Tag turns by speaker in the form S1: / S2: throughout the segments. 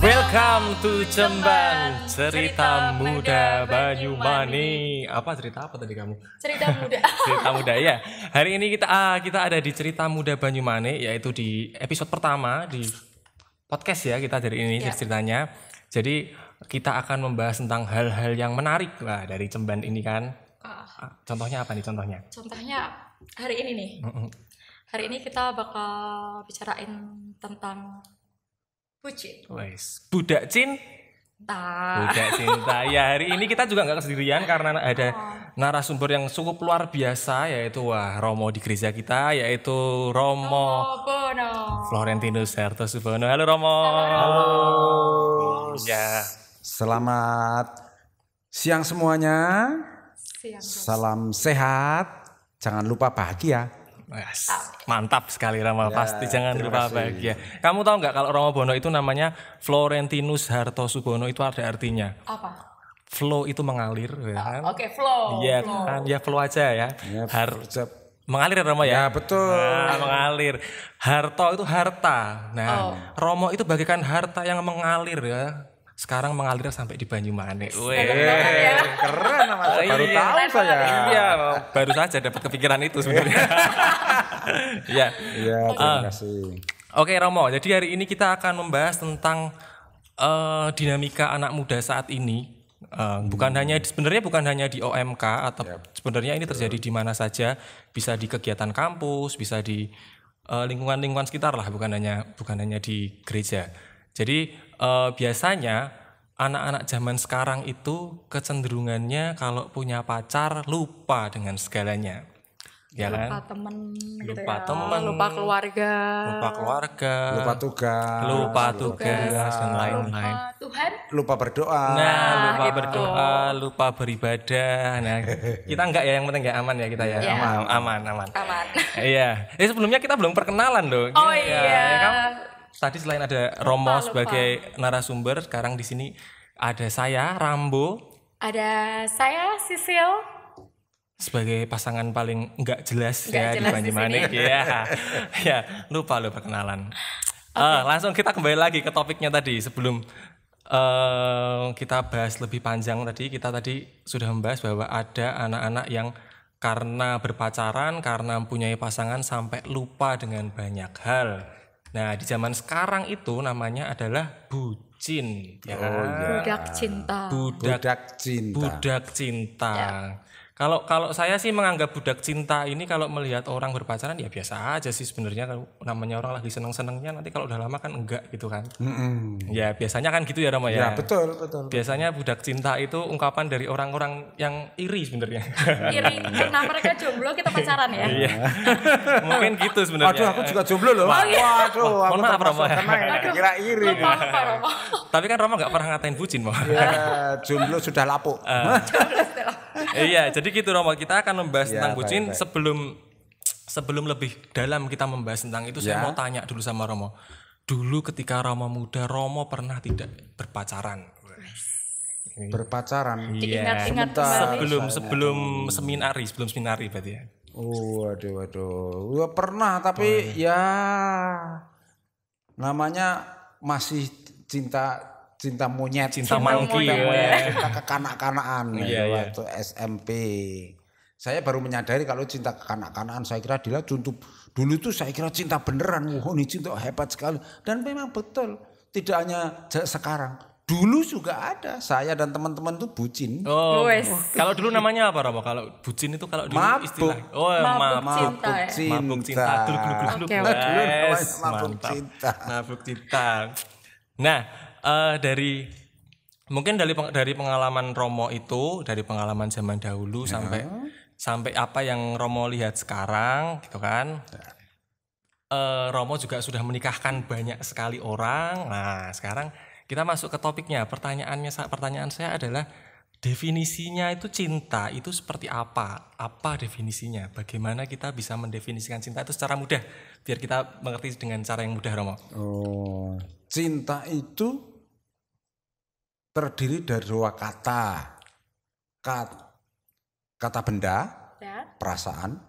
S1: Welcome to Cemban, cerita muda Banyumani. Cerita apa tadi kamu?
S2: Cerita muda.
S1: Cerita muda ya. Hari ini kita ada di cerita muda Banyumani, yaitu di episode pertama di podcast ya kita dari ini ceritanya. Jadi kita akan membahas tentang hal-hal yang menarik lah dari Cemban ini kan. Contohnya apa nih contohnya?
S2: Contohnya hari ini nih. Hari ini kita bakal bicarain tentang bucin.
S1: Budak cinta. Budak cinta. Ya, hari ini kita juga nggak kesendirian karena ada narasumber yang cukup luar biasa, yaitu Romo di gereja kita, yaitu Romo
S2: Bono.
S1: Florentinus Hartosubono. Halo Romo.
S3: Halo.
S1: Ya.
S3: Selamat siang semuanya. Salam sehat. Jangan lupa bahagia.
S1: Mantap sekali Romo, pasti jangan lupa bahagia. Kamu tahu nggak kalau Romo Bono itu namanya Florentinus Hartosubono, itu ada artinya?
S2: Apa?
S1: Flow itu mengalir, ya kan?
S2: Oke, flow.
S1: Iya kan, ya flow aja ya. Mengalir ya Romo ya?
S3: Ya betul.
S1: Mengalir. Harto itu harta. Nah, Romo itu bagaikan harta yang mengalir ya. Sekarang mengalir sampai di Banyumani.
S3: Keren namanya. Baru tahu saya.
S1: Iya, baru saja dapat kepikiran itu sebenarnya. Iya.
S3: Iya, terima kasih.
S1: Oke Romo, jadi hari ini kita akan membahas tentang dinamika anak muda saat ini. Sebenarnya bukan hanya di OMK atau sebenarnya ini terjadi di mana saja, bisa di kegiatan kampus, bisa di lingkungan sekitar lah, bukan hanya di gereja. Jadi biasanya anak-anak zaman sekarang itu kecenderungannya kalau punya pacar lupa dengan segalanya. Ya
S2: lupa
S1: kan?
S2: temen gitu
S1: Lupa
S2: ya.
S1: temen,
S2: lupa keluarga,
S3: Lupa tugas,
S1: dan lain-lain.
S2: lupa Tuhan,
S3: lupa berdoa.
S1: Nah, lupa
S2: gitu.
S1: berdoa, lupa beribadah. Nah, kita enggak ya, yang penting enggak aman ya kita ya.
S2: Iya.
S1: Aman.
S2: Iya.
S1: Sebelumnya kita belum perkenalan loh.
S2: Oh
S1: Ya,
S2: iya.
S1: kamu tadi selain ada Romo
S2: Lupa.
S1: sebagai narasumber, sekarang di sini ada saya Rambo
S2: Ada saya Sisil.
S1: sebagai pasangan paling enggak jelas ya di
S2: jelas
S1: Banyumani.
S2: di sini.
S1: Ya, lupa lo perkenalan. Langsung kita kembali lagi ke topiknya tadi. Sebelum kita bahas lebih panjang tadi, kita tadi sudah membahas bahwa ada anak-anak yang karena berpacaran, karena mempunyai pasangan sampai lupa dengan banyak hal. Nah, di zaman sekarang itu namanya adalah bucin, ya kan?
S2: Budak cinta.
S3: Budak cinta.
S1: Ya. Kalau saya sih menganggap budak cinta ini kalau melihat orang berpacaran ya biasa aja sih sebenarnya, kalau namanya orang lagi seneng-senengnya, nanti kalau udah lama kan enggak gitu kan. Ya biasanya kan gitu ya Rama ya.
S3: Ya betul.
S1: Biasanya budak cinta itu ungkapan dari orang-orang yang iri sebenarnya.
S2: Iri karena mereka jomblo kita pacaran ya.
S1: Iya. Mungkin gitu sebenarnya.
S3: Aduh, aku juga jomblo loh. Waduh, aku
S1: Mohon maaf Rama.
S3: kira iri.
S2: Lupa Romo.
S1: Tapi kan Rama enggak pernah ngatain bucin, Mo.
S3: Ya, jomblo sudah lapuk.
S1: Iya, jadi gitu Romo. Kita akan membahas
S3: Ya,
S1: tentang bucin.
S3: baik.
S1: Sebelum lebih dalam kita membahas tentang itu, saya mau tanya dulu sama Romo. Dulu ketika Romo muda, Romo pernah tidak berpacaran?
S3: Berpacaran.
S2: Diingat-ingat kembali.
S1: Sebelum seminari berarti ya.
S3: Waduh. Ya, pernah tapi ya namanya masih cinta monyet,
S1: Cinta monkey,
S3: cinta kekanak-kanakan waktu SMP. Saya baru menyadari kalau cinta kekanak-kanakan, saya kira dulu itu saya kira cinta beneran. Ini cinta hebat sekali. Dan memang betul, tidak hanya sekarang. Dulu juga ada, saya dan teman-teman tuh bucin.
S1: Kalau dulu namanya apa Romo? Kalau bucin itu kalau dulu istilah.
S2: Mabuk cinta.
S1: Mabuk cinta. Dulu.
S2: Oke.
S1: Mabuk cinta. Nah, mungkin dari pengalaman Romo itu, dari pengalaman zaman dahulu sampai apa yang Romo lihat sekarang gitu kan. Romo juga sudah menikahkan banyak sekali orang. Nah, sekarang kita masuk ke topiknya. Pertanyaan saya adalah definisinya itu cinta itu seperti apa? Apa definisinya? Bagaimana kita bisa mendefinisikan cinta itu secara mudah biar kita mengerti dengan cara yang mudah, Romo?
S3: Oh, cinta itu terdiri dari 2 kata. Kata benda,
S2: Ya.
S3: perasaan,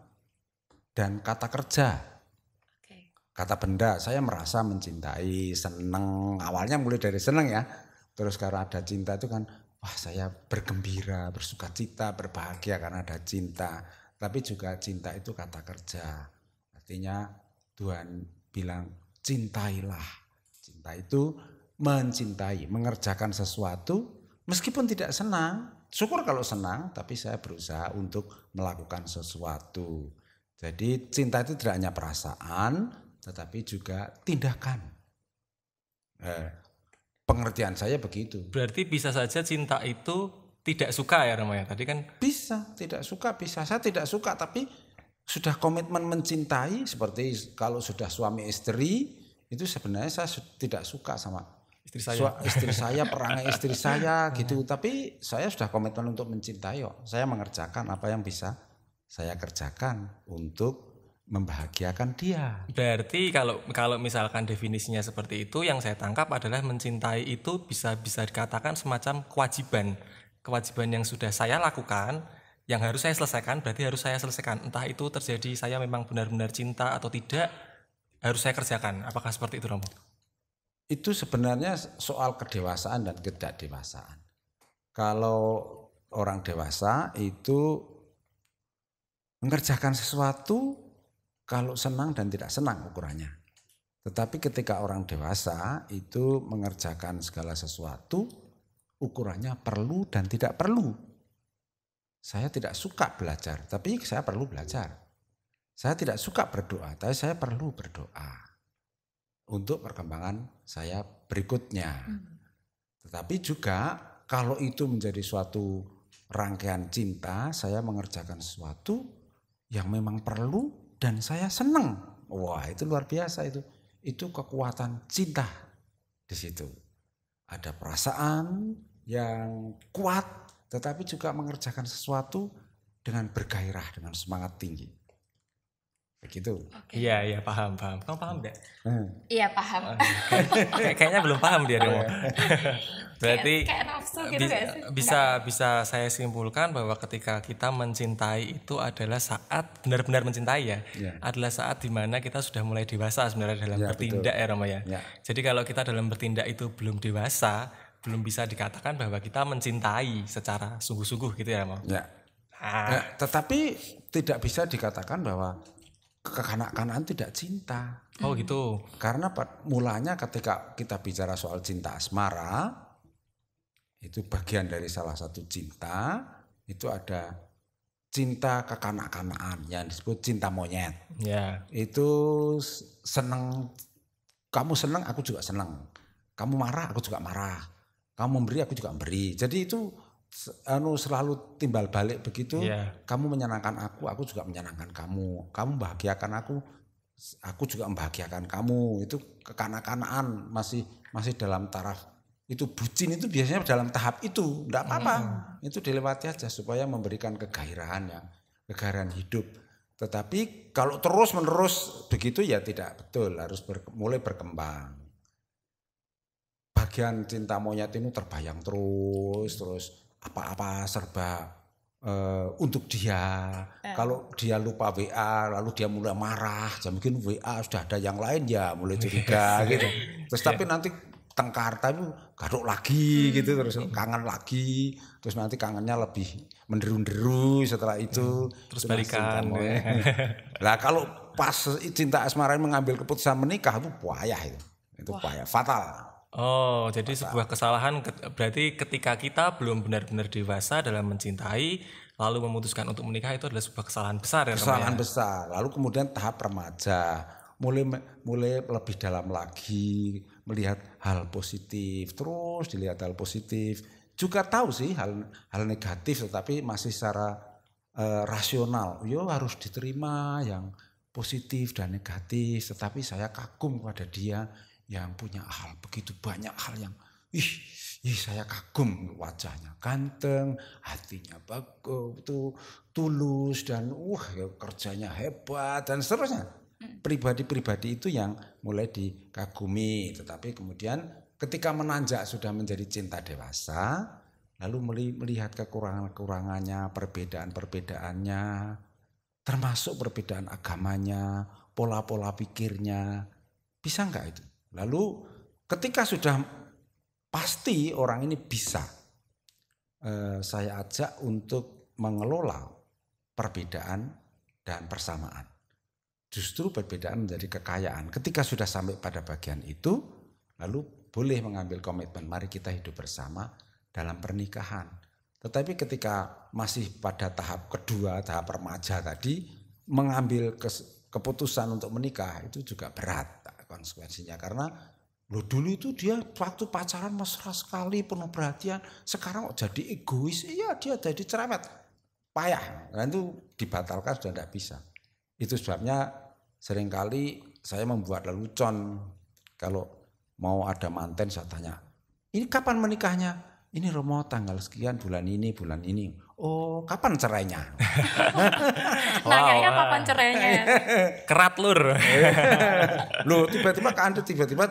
S3: dan kata kerja. Kata benda, saya merasa mencintai, seneng. Awalnya mulai dari seneng ya. Terus karena ada cinta itu kan, wah saya bergembira, bersuka cita, berbahagia karena ada cinta. Tapi juga cinta itu kata kerja. Artinya Tuhan bilang cintailah. Cinta itu mencintai, mengerjakan sesuatu meskipun tidak senang. Syukur kalau senang, tapi saya berusaha untuk melakukan sesuatu. Jadi cinta itu tidak hanya perasaan, tetapi juga tindakan. Pengertian saya begitu.
S1: Berarti bisa saja cinta itu tidak suka ya, Romo ya? Tadi kan
S3: Bisa, tidak suka, bisa. Saya tidak suka, tapi sudah komitmen mencintai. Seperti kalau sudah suami istri, itu sebenarnya saya tidak suka sama istri saya, perangai istri saya gitu. Tapi saya sudah komitmen untuk mencintai. Saya mengerjakan apa yang bisa saya kerjakan untuk membahagiakan dia.
S1: berarti kalau misalkan definisinya seperti itu, yang saya tangkap adalah mencintai itu bisa dikatakan semacam kewajiban yang sudah saya lakukan, yang harus saya selesaikan, berarti harus saya selesaikan. Entah itu terjadi saya memang benar-benar cinta atau tidak, harus saya kerjakan. Apakah seperti itu, Romo?
S3: Itu sebenarnya soal kedewasaan dan ketidakdewasaan. Kalau orang dewasa itu mengerjakan sesuatu kalau senang dan tidak senang ukurannya. Tetapi ketika orang dewasa itu mengerjakan segala sesuatu ukurannya perlu dan tidak perlu. Saya tidak suka belajar, tapi saya perlu belajar. Saya tidak suka berdoa, tapi saya perlu berdoa untuk perkembangan saya berikutnya. Tetapi juga kalau itu menjadi suatu rangkaian cinta, saya mengerjakan sesuatu yang memang perlu dan saya senang. Wah, itu luar biasa itu. Itu kekuatan cinta di situ. Ada perasaan yang kuat, tetapi juga mengerjakan sesuatu dengan bergairah, dengan semangat tinggi. Begitu.
S1: Iya, paham. Kamu paham enggak?
S2: Iya, paham.
S1: Kayaknya belum paham dia, Romo. Berarti
S2: kayak nafsu gitu gak sih?
S1: bisa saya simpulkan bahwa ketika kita mencintai itu adalah saat benar-benar mencintai ya. Adalah saat dimana kita sudah mulai dewasa sebenarnya dalam bertindak ya, Romo ya. Jadi kalau kita dalam bertindak itu belum dewasa, belum bisa dikatakan bahwa kita mencintai secara sungguh-sungguh gitu ya, Romo.
S3: Tetapi tidak bisa dikatakan bahwa kekanak-kanakan tidak cinta.
S1: Oh gitu.
S3: Karena mulanya ketika kita bicara soal cinta asmara, itu bagian dari salah satu cinta, itu ada cinta kekanak-kanakan yang disebut cinta monyet. Itu senang, kamu senang aku juga senang. Kamu marah aku juga marah. Kamu memberi aku juga memberi. Jadi itu selalu timbal balik begitu. Kamu menyenangkan aku juga menyenangkan kamu. Kamu membahagiakan aku juga membahagiakan kamu. Itu kekanak-kanakan masih dalam taraf itu. Bucin itu biasanya dalam tahap itu, enggak apa-apa. Itu dilewati aja supaya memberikan kegairahan hidup. Tetapi kalau terus-menerus begitu ya tidak betul, harus mulai berkembang. Bagian cinta monyet itu terbayang terus apa-apa serba untuk dia. Kalau dia lupa WA lalu dia mulai marah, mungkin WA sudah ada yang lain ya mulai curiga gitu. Terus tapi nanti tengkar tapi garuk lagi gitu, terus kangen lagi, terus nanti kangennya lebih menderu-deru setelah itu.
S1: Terus balikan.
S3: Lah kalau pas cinta asmara mengambil keputusan menikah itu payah itu payah, fatal.
S1: Oh, jadi sebuah kesalahan berarti ketika kita belum benar-benar dewasa dalam mencintai, lalu memutuskan untuk menikah itu adalah sebuah kesalahan besar ya.
S3: Kesalahan besar. Lalu kemudian tahap remaja, mulai lebih dalam lagi, melihat hal positif, terus dilihat hal positif. Juga tahu sih hal negatif, tetapi masih secara rasional. Yo harus diterima yang positif dan negatif, tetapi saya kagum pada dia yang punya hal begitu banyak hal yang saya kagum, wajahnya ganteng, hatinya bagus, tulus dan kerjanya hebat dan seterusnya. Pribadi-pribadi itu yang mulai dikagumi, tetapi kemudian ketika menanjak sudah menjadi cinta dewasa, lalu melihat kekurangan-kekurangannya, perbedaan-perbedaannya, termasuk perbedaan agamanya, pola-pola pikirnya, bisa enggak itu? Lalu ketika sudah pasti orang ini bisa, saya ajak untuk mengelola perbedaan dan persamaan. Justru perbedaan menjadi kekayaan. Ketika sudah sampai pada bagian itu, lalu boleh mengambil komitmen, mari kita hidup bersama dalam pernikahan. Tetapi ketika masih pada tahap kedua, tahap remaja tadi, mengambil keputusan untuk menikah itu juga berat konsekuensinya. Karena dulu itu dia waktu pacaran mesra sekali, penuh perhatian, sekarang kok jadi egois, iya dia jadi cerewet, payah. Dan itu dibatalkan sudah tidak bisa. Itu sebabnya seringkali saya membuat lelucon. Kalau mau ada manten saya tanya, ini kapan menikahnya? Ini Romo tanggal sekian bulan ini. Oh, kapan cerainya?
S2: Nanyanya kapan cerainya?
S1: Kerat lur.
S3: Loh, tiba-tiba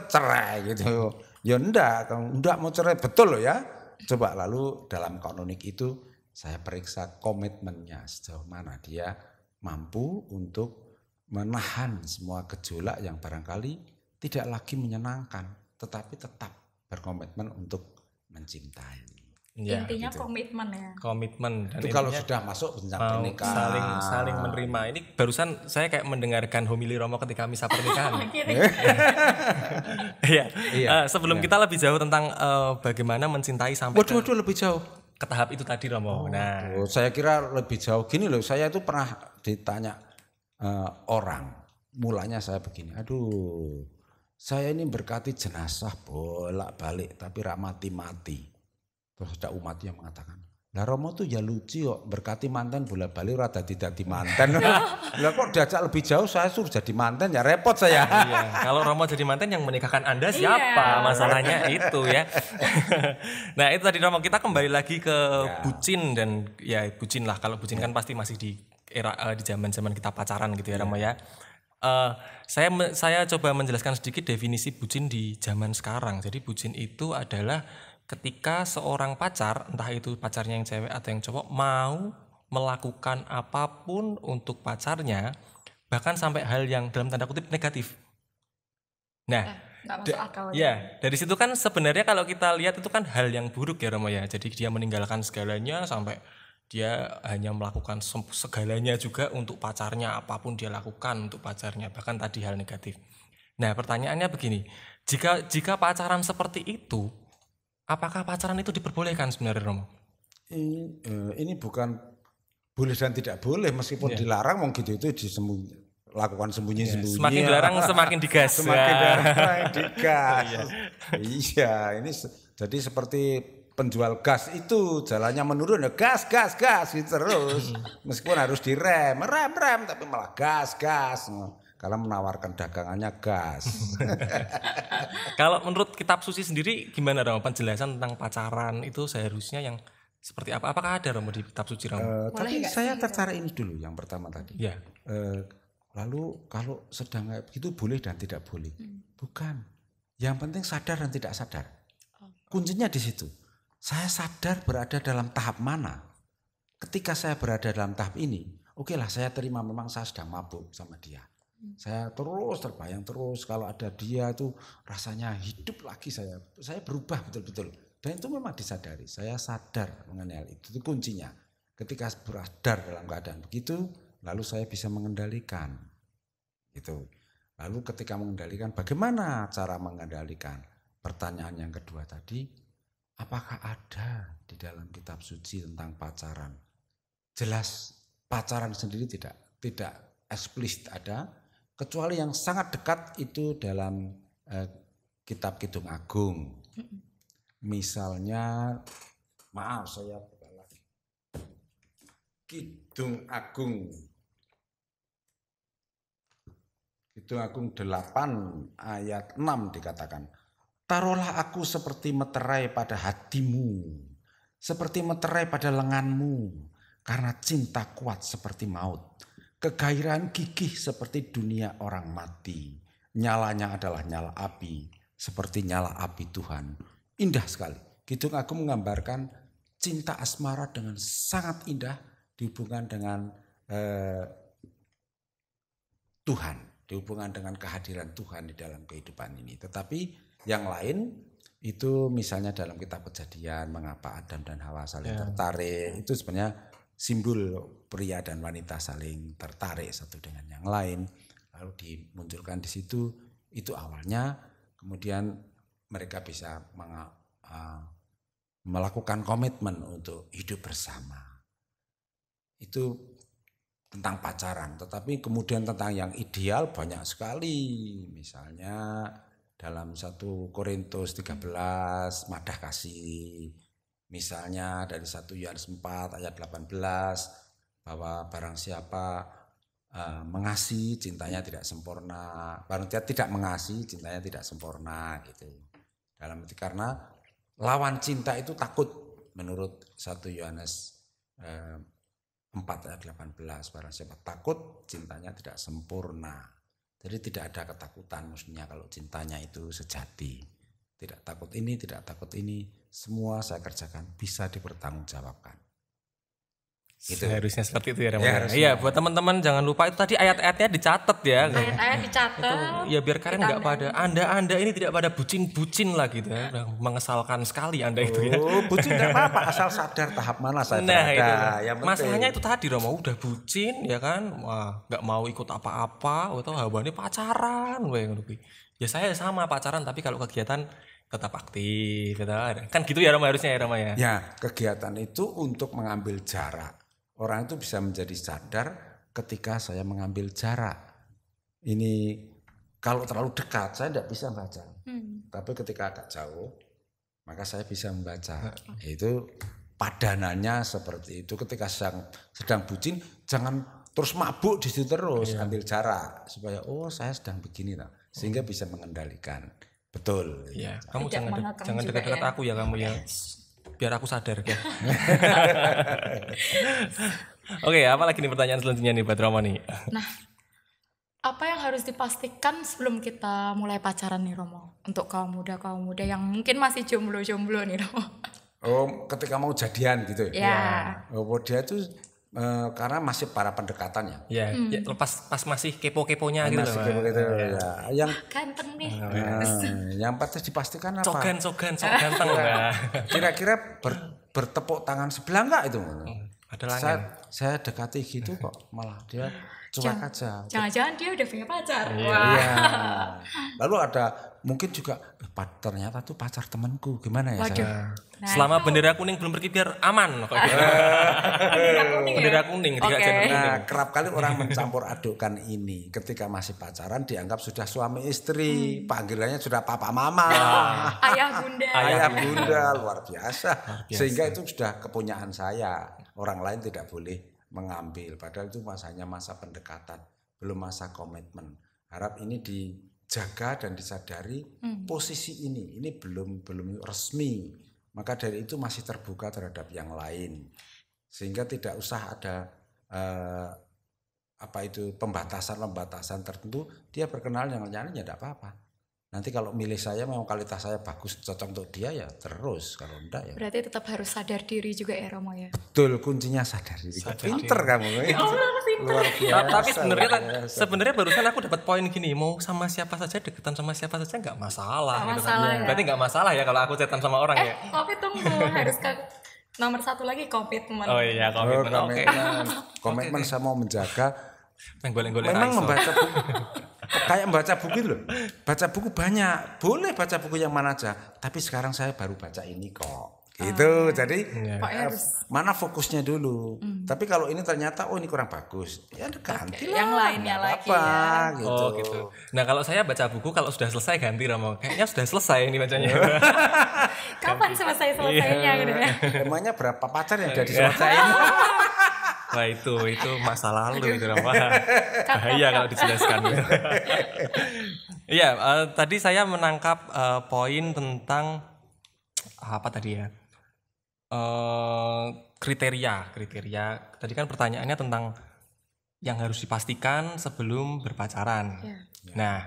S3: cerai gitu. Ya enggak mau cerai betul loh ya. Coba lalu dalam kanonik itu saya periksa komitmennya sejauh mana dia mampu untuk menahan semua gejolak yang barangkali tidak lagi menyenangkan, tetapi tetap berkomitmen untuk mencintai.
S2: Ya, intinya gitu.
S1: Komitmen dan
S3: itu kalau sudah masuk jenjang pernikahan
S1: saling menerima. Ini barusan saya kayak mendengarkan homili Romo ketika misa pernikahan. Sebelum kita lebih jauh tentang bagaimana mencintai sampai
S3: lebih jauh
S1: ke tahap itu tadi Romo.
S3: Saya kira lebih jauh gini loh. Saya itu pernah ditanya orang, mulanya saya begini, saya ini berkati jenazah bolak-balik tapi rak mati-mati. Terus ada umat yang mengatakan, lah Romo tuh ya lucu kok, berkati mantan bolak-balik rada tidak di mantan. Lah kok diajak lebih jauh saya suruh jadi mantan, ya repot saya.
S1: Iya. Kalau Romo jadi mantan yang menikahkan Anda siapa? Masalahnya itu ya. Nah itu tadi Romo, kita kembali lagi ke bucin dan ya bucin lah. Kalau bucin kan pasti masih di era di zaman-zaman kita pacaran gitu ya Romo ya. Saya coba menjelaskan sedikit definisi bucin di zaman sekarang. Jadi bucin itu adalah ketika seorang pacar, entah itu pacarnya yang cewek atau yang cowok, mau melakukan apapun untuk pacarnya, bahkan sampai hal yang dalam tanda kutip negatif. Nah, dari situ kan sebenarnya kalau kita lihat itu kan hal yang buruk ya Romo ya. Jadi dia meninggalkan segalanya sampai dia hanya melakukan segalanya juga untuk pacarnya, apapun dia lakukan untuk pacarnya, bahkan tadi hal negatif. Nah pertanyaannya begini, jika pacaran seperti itu, apakah pacaran itu diperbolehkan sebenarnya Romo?
S3: Ini bukan boleh dan tidak boleh, meskipun dilarang mau gitu itu lakukan sembunyi-sembunyi.
S1: Semakin dilarang semakin digas.
S3: Semakin dilarang digas. Iya, ini jadi seperti penjual gas itu jalannya menurun ya gas gitu terus. Meskipun harus direm tapi malah gas. Karena menawarkan dagangannya gas.
S1: Kalau menurut kitab suci sendiri gimana Romo penjelasan tentang pacaran itu seharusnya yang seperti apa? Apakah ada Romo di kitab suci Romo?
S3: Tapi saya tertarik ini dulu yang pertama tadi.
S1: Ya.
S3: Lalu kalau sedang kayak begitu boleh dan tidak boleh? Bukan. Yang penting sadar dan tidak sadar. Kuncinya di situ. Saya sadar berada dalam tahap mana. Ketika saya berada dalam tahap ini, oke lah saya terima memang saya sedang mabuk sama dia. Saya terus terbayang terus kalau ada dia itu rasanya hidup lagi saya berubah betul-betul. Dan itu memang disadari. Saya sadar mengenai hal itu kuncinya. Ketika sadar dalam keadaan begitu, lalu saya bisa mengendalikan. Gitu. Lalu ketika mengendalikan, bagaimana cara mengendalikan? Pertanyaan yang kedua tadi, apakah ada di dalam kitab suci tentang pacaran? Jelas pacaran sendiri tidak eksplisit ada, kecuali yang sangat dekat itu dalam kitab Kidung Agung. Misalnya, maaf saya buka lagi. Kidung Agung 8 ayat 6 dikatakan, taruhlah aku seperti meterai pada hatimu, seperti meterai pada lenganmu, karena cinta kuat seperti maut, kegairahan gigih seperti dunia orang mati, nyalanya adalah nyala api, seperti nyala api Tuhan. Indah sekali. Kidung Agung menggambarkan cinta asmara dengan sangat indah dihubungkan dengan Tuhan, dihubungkan dengan kehadiran Tuhan di dalam kehidupan ini. Tetapi yang lain itu misalnya dalam kitab Kejadian, mengapa Adam dan Hawa saling tertarik, itu sebenarnya simbol pria dan wanita saling tertarik satu dengan yang lain. Lalu dimunculkan di situ, itu awalnya, kemudian mereka bisa melakukan komitmen untuk hidup bersama. Itu tentang pacaran, tetapi kemudian tentang yang ideal banyak sekali. Misalnya dalam 1 Korintus 13 madah kasih. Misalnya dari 1 Yohanes 4 ayat 18 bahwa barang siapa mengasihi cintanya tidak sempurna. Barang siapa tidak mengasihi cintanya tidak sempurna gitu. Dalam arti karena lawan cinta itu takut menurut 1 Yohanes 4 ayat 18, barang siapa takut cintanya tidak sempurna. Jadi tidak ada ketakutan mestinya kalau cintanya itu sejati. Tidak takut ini, tidak takut ini, semua saya kerjakan bisa dipertanggungjawabkan.
S1: Gitu. Harusnya seperti itu ya Rama. Iya, buat teman-teman jangan lupa itu tadi ayat-ayatnya dicatat ya.
S2: Ayat-ayat dicatat.
S1: Ya biar kalian nggak pada Anda ini tidak pada bucin-bucin lah gitu ya. Mengesalkan sekali Anda itu ya.
S3: Oh, bucin enggak apa-apa asal sadar tahap mana saya berada.
S1: Yang masalahnya itu tadi Rama udah bucin ya kan. Wah, nggak mau ikut apa-apa atau hawane pacaran ya saya sama pacaran tapi kalau kegiatan tetap aktif gitu. Kan gitu ya Rama harusnya ya Rama ya.
S3: Ya, kegiatan itu untuk mengambil jarak. Orang itu bisa menjadi sadar ketika saya mengambil jarak. Ini kalau terlalu dekat saya tidak bisa membaca. Tapi ketika agak jauh maka saya bisa membaca. Itu padanannya seperti itu. Ketika sedang bucin jangan terus mabuk di situ terus, ambil jarak supaya saya sedang begini lah. Sehingga bisa mengendalikan. Betul.
S1: Iya, kamu jangan dekat-dekat aku ya kamu ya. Biar aku sadar ya. Oke, apa lagi nih pertanyaan selanjutnya nih buat Rama nih?
S2: Nah, apa yang harus dipastikan sebelum kita mulai pacaran nih Romo? Untuk kaum muda yang mungkin masih jomblo nih Romo.
S3: Oh, ketika mau jadian gitu
S2: ya?
S3: Dia itu karena masih para pendekatannya.
S1: Ya, pas masih kepo-keponya gitu loh.
S3: Ya. Yang
S2: ganteng nih.
S3: Yang patut dipastikan apa?
S1: Sok ganteng lah.
S3: Kira-kira bertepuk tangan sebelah enggak itu?
S1: Ada langit.
S3: Saya dekati gitu kok, malah dia cuek aja.
S2: Jangan-jangan dia udah punya pacar.
S3: Iya. Lalu ada mungkin juga ternyata tuh pacar temanku, gimana ya?
S2: Waduh.
S1: Selama bendera kuning belum berkibar aman. Bendera kuning.
S3: Nah, kerap kali orang mencampur adukkan ini. Ketika masih pacaran dianggap sudah suami istri, panggilannya sudah papa mama,
S2: ayah bunda,
S3: luar biasa. Sehingga itu sudah kepunyaan saya. Orang lain tidak boleh mengambil. Padahal itu masanya masa pendekatan, belum masa komitmen. Harap ini dijaga dan disadari posisi ini belum resmi. Maka dari itu masih terbuka terhadap yang lain, sehingga tidak usah ada pembatasan tertentu. Dia berkenal dengan yang lain ya tidak apa-apa. Nanti kalau milih saya memang kualitas saya bagus cocok untuk dia ya terus, kalau enggak ya.
S2: Berarti tetap harus sadar diri juga ya Romo ya.
S3: Betul, kuncinya sadar diri. Pinter kamu. Luar biasa.
S1: Tapi sebenarnya barusan aku dapat poin gini, mau sama siapa saja deketan sama siapa saja nggak masalah.
S2: Ya.
S1: Berarti nggak masalah ya kalau aku chatan sama orang ya.
S2: Tapi tunggu, harus nomor satu lagi komitmen.
S1: Oh iya, komitmen.
S3: Komitmen saya mau menjaga.
S1: Memang
S3: membaca buku. Kayak membaca buku loh. Baca buku banyak. Boleh baca buku yang mana aja. Tapi sekarang saya baru baca ini kok. Gitu. Jadi mana fokusnya dulu. Tapi kalau ini ternyata ini kurang bagus. Ya ganti lah.
S2: Yang lainnya lagi
S3: ya. Gitu.
S1: Oh gitu. Nah kalau saya baca buku kalau sudah selesai ganti Romo. Kayaknya sudah selesai ini bacanya.
S2: Kapan selesainya gitu ya?
S3: Emangnya berapa pacar yang udah diselesaikan?
S1: Wah itu masa lalu itu Romo. Bahaya kalau dijelaskan. Iya, tadi saya menangkap poin tentang apa tadi ya? Kriteria. Tadi kan pertanyaannya tentang yang harus dipastikan sebelum berpacaran.
S2: Ya.
S1: Nah,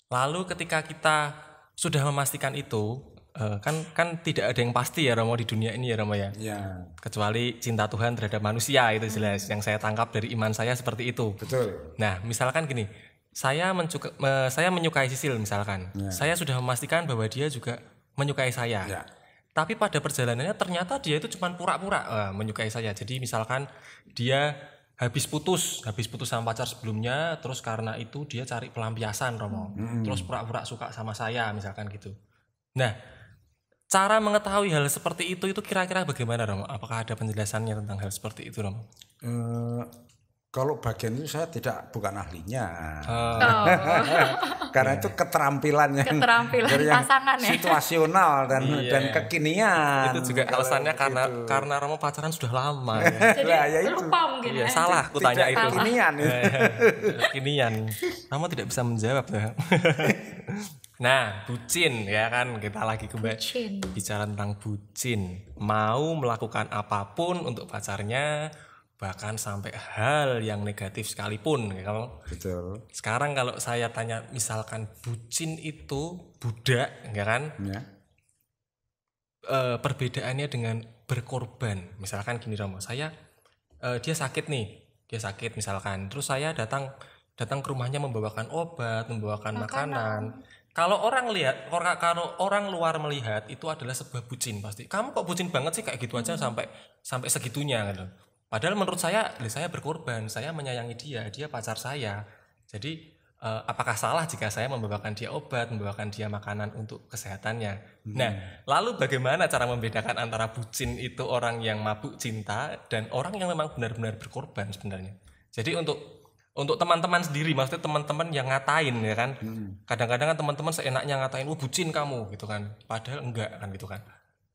S1: lalu ketika kita sudah memastikan itu, kan tidak ada yang pasti ya Romo di dunia ini ya Romo ya.
S3: Ya.
S1: Kecuali cinta Tuhan terhadap manusia, itu jelas. Yang saya tangkap dari iman saya seperti itu.
S3: Betul.
S1: Nah, misalkan gini, saya menyukai Sisil misalkan. Saya sudah memastikan bahwa dia juga menyukai saya.
S3: Ya.
S1: Tapi pada perjalanannya ternyata dia itu cuma pura-pura menyukai saya. Jadi misalkan dia habis putus sama pacar sebelumnya, terus karena itu dia cari pelampiasan Romo. Terus pura-pura suka sama saya misalkan gitu. Nah, cara mengetahui hal seperti itu kira-kira bagaimana Romo? Apakah ada penjelasannya tentang hal seperti itu Romo?
S3: Kalau bagian itu saya bukan ahlinya. Karena itu keterampilan yang
S2: pasangan ya.
S3: situasional dan kekinian.
S1: Itu juga alasannya karena Romo pacaran sudah lama ya.
S2: Jadi
S3: ya itu.
S2: lupa mungkin
S1: Iya, salah aku tanya itu.
S3: Kekinian itu.
S1: Kekinian. Romo tidak bisa menjawab ya. Nah, bucin ya kan, kita lagi bicara tentang bucin. Mau melakukan apapun untuk pacarnya, bahkan sampai hal yang negatif sekalipun ya.
S3: Betul.
S1: Sekarang kalau saya tanya misalkan bucin itu budak ya kan, perbedaannya dengan berkorban. Misalkan gini Romo, dia sakit misalkan, terus saya datang ke rumahnya membawakan obat, membawakan makanan. Kalau orang luar melihat itu adalah sebuah bucin, pasti kamu kok bucin banget sih kayak gitu aja sampai segitunya gitu. Padahal menurut saya berkorban, saya menyayangi dia pacar saya. Jadi apakah salah jika saya membawakan dia obat, membawakan dia makanan untuk kesehatannya? Nah, lalu bagaimana cara membedakan antara bucin itu orang yang mabuk cinta dan orang yang memang benar-benar berkorban sebenarnya? Jadi untuk teman-teman sendiri, maksudnya teman-teman yang ngatain ya kan, kadang-kadang kan teman-teman seenaknya ngatain, bucin kamu gitu kan, padahal enggak kan gitu kan.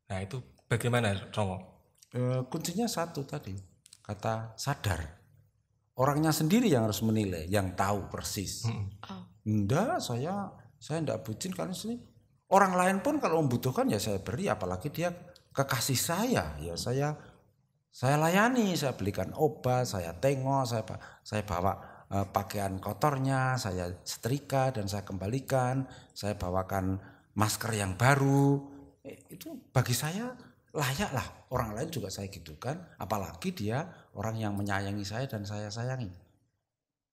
S1: Nah itu bagaimana Romo?
S3: Kuncinya satu tadi, kata sadar. Orangnya sendiri yang harus menilai, yang tahu persis. Enggak, saya enggak bucin karena sini. Orang lain pun kalau membutuhkan ya saya beri, apalagi dia kekasih saya, ya saya layani, saya belikan obat, saya tengok, saya bawa pakaian kotornya, saya setrika dan saya kembalikan, saya bawakan masker yang baru. Itu bagi saya layak lah, orang lain juga saya gitukan, apalagi dia orang yang menyayangi saya dan saya sayangi.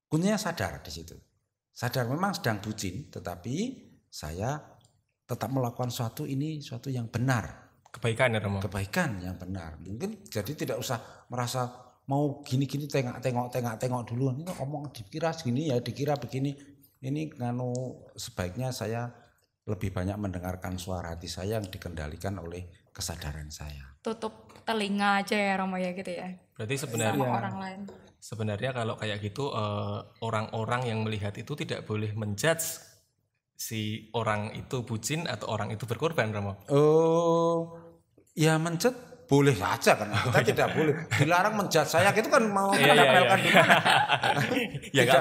S3: Kuncinya sadar di situ. Sadar memang sedang bucin, tetapi saya tetap melakukan suatu yang benar.
S1: Kebaikan ya Romo? Kebaikan
S3: yang benar. Mungkin jadi tidak usah merasa mau gini-gini tengok dulu. Ini omong dikira segini ya, dikira begini. Ini sebaiknya saya lebih banyak mendengarkan suara hati saya yang dikendalikan oleh kesadaran saya.
S2: Tutup telinga aja ya Romo ya gitu ya.
S1: Berarti sebenarnya
S2: sama orang lain.
S1: Sebenarnya kalau kayak gitu orang-orang yang melihat itu tidak boleh menjudge si orang itu bucin atau orang itu berkorban Romo.
S3: Ya menjudge boleh saja kan, kita tidak boleh dilarang menjudge saya gitu kan mau menempelkan di mana.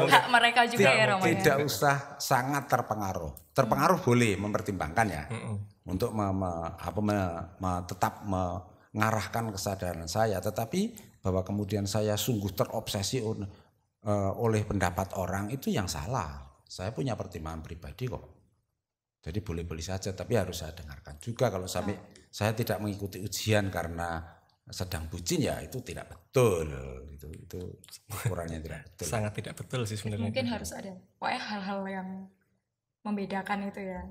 S2: Hak mereka juga ya Romo.
S3: Tidak usah sangat terpengaruh boleh mempertimbangkan ya untuk tetap mengarahkan kesadaran saya, tetapi bahwa kemudian saya sungguh terobsesi oleh pendapat orang itu yang salah. Saya punya pertimbangan pribadi kok. Jadi boleh-boleh saja, tapi harus saya dengarkan juga. Kalau sampai saya tidak mengikuti ujian karena sedang bucin ya itu tidak betul. Itu ukurannya tidak betul.
S1: Sangat tidak betul sih sebenarnya.
S2: Mungkin harus ada pokoknya hal-hal yang membedakan itu ya.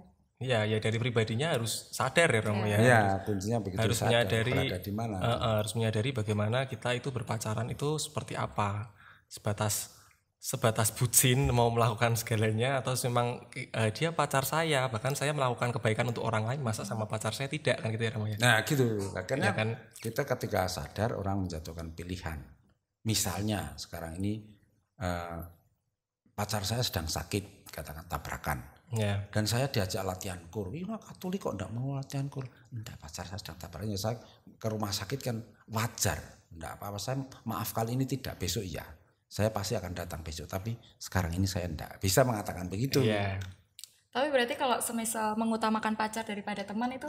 S1: Ya dari pribadinya harus sadar ya Romo ya.
S3: Ya kuncinya begitu,
S1: harus
S3: sadar
S1: menyadari
S3: berada di mana.
S1: Harus menyadari bagaimana kita itu berpacaran itu seperti apa. Sebatas bucin mau melakukan segalanya atau memang dia pacar saya, bahkan saya melakukan kebaikan untuk orang lain, masa sama pacar saya tidak kan gitu ya Romo ya.
S3: Nah gitu, karena ya, kita ketika sadar orang menjatuhkan pilihan. Misalnya sekarang ini pacar saya sedang sakit, katakan tabrakan. Ya. Dan saya diajak latihan kur. Wah Katolik kok enggak mau latihan kur? Enggak, pacar saya sedang tabrakan. Saya ke rumah sakit kan wajar enggak apa-apa, saya maaf kali ini tidak, besok iya. Saya pasti akan datang besok, tapi sekarang ini saya enggak. Bisa mengatakan begitu.
S1: Iya.
S2: Tapi berarti kalau semisal mengutamakan pacar daripada teman itu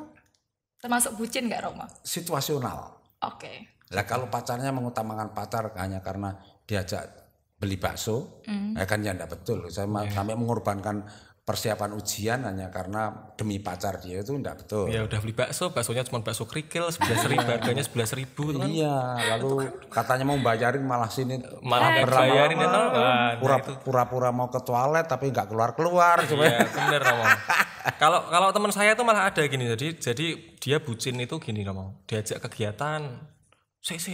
S2: termasuk bucin nggak Romo?
S3: Situasional.
S2: Oke.
S3: Lah kalau pacarnya mengutamakan pacar hanya karena diajak beli bakso, ya kan ya enggak betul. Saya sampai mengorbankan persiapan ujian hanya karena demi pacar dia, itu enggak betul.
S1: Ya udah beli bakso, baksonya cuma bakso kerikil 11.000, harganya 11.000 kan.
S3: Iya, lalu katanya mau bayarin malah sini
S1: Malah nggak bayarin ya toh.
S3: pura-pura mau ke toilet tapi nggak keluar-keluar.
S1: Iya, bener Romo. Kalau teman saya tuh malah ada gini, jadi dia bucin itu gini Romo, diajak kegiatan,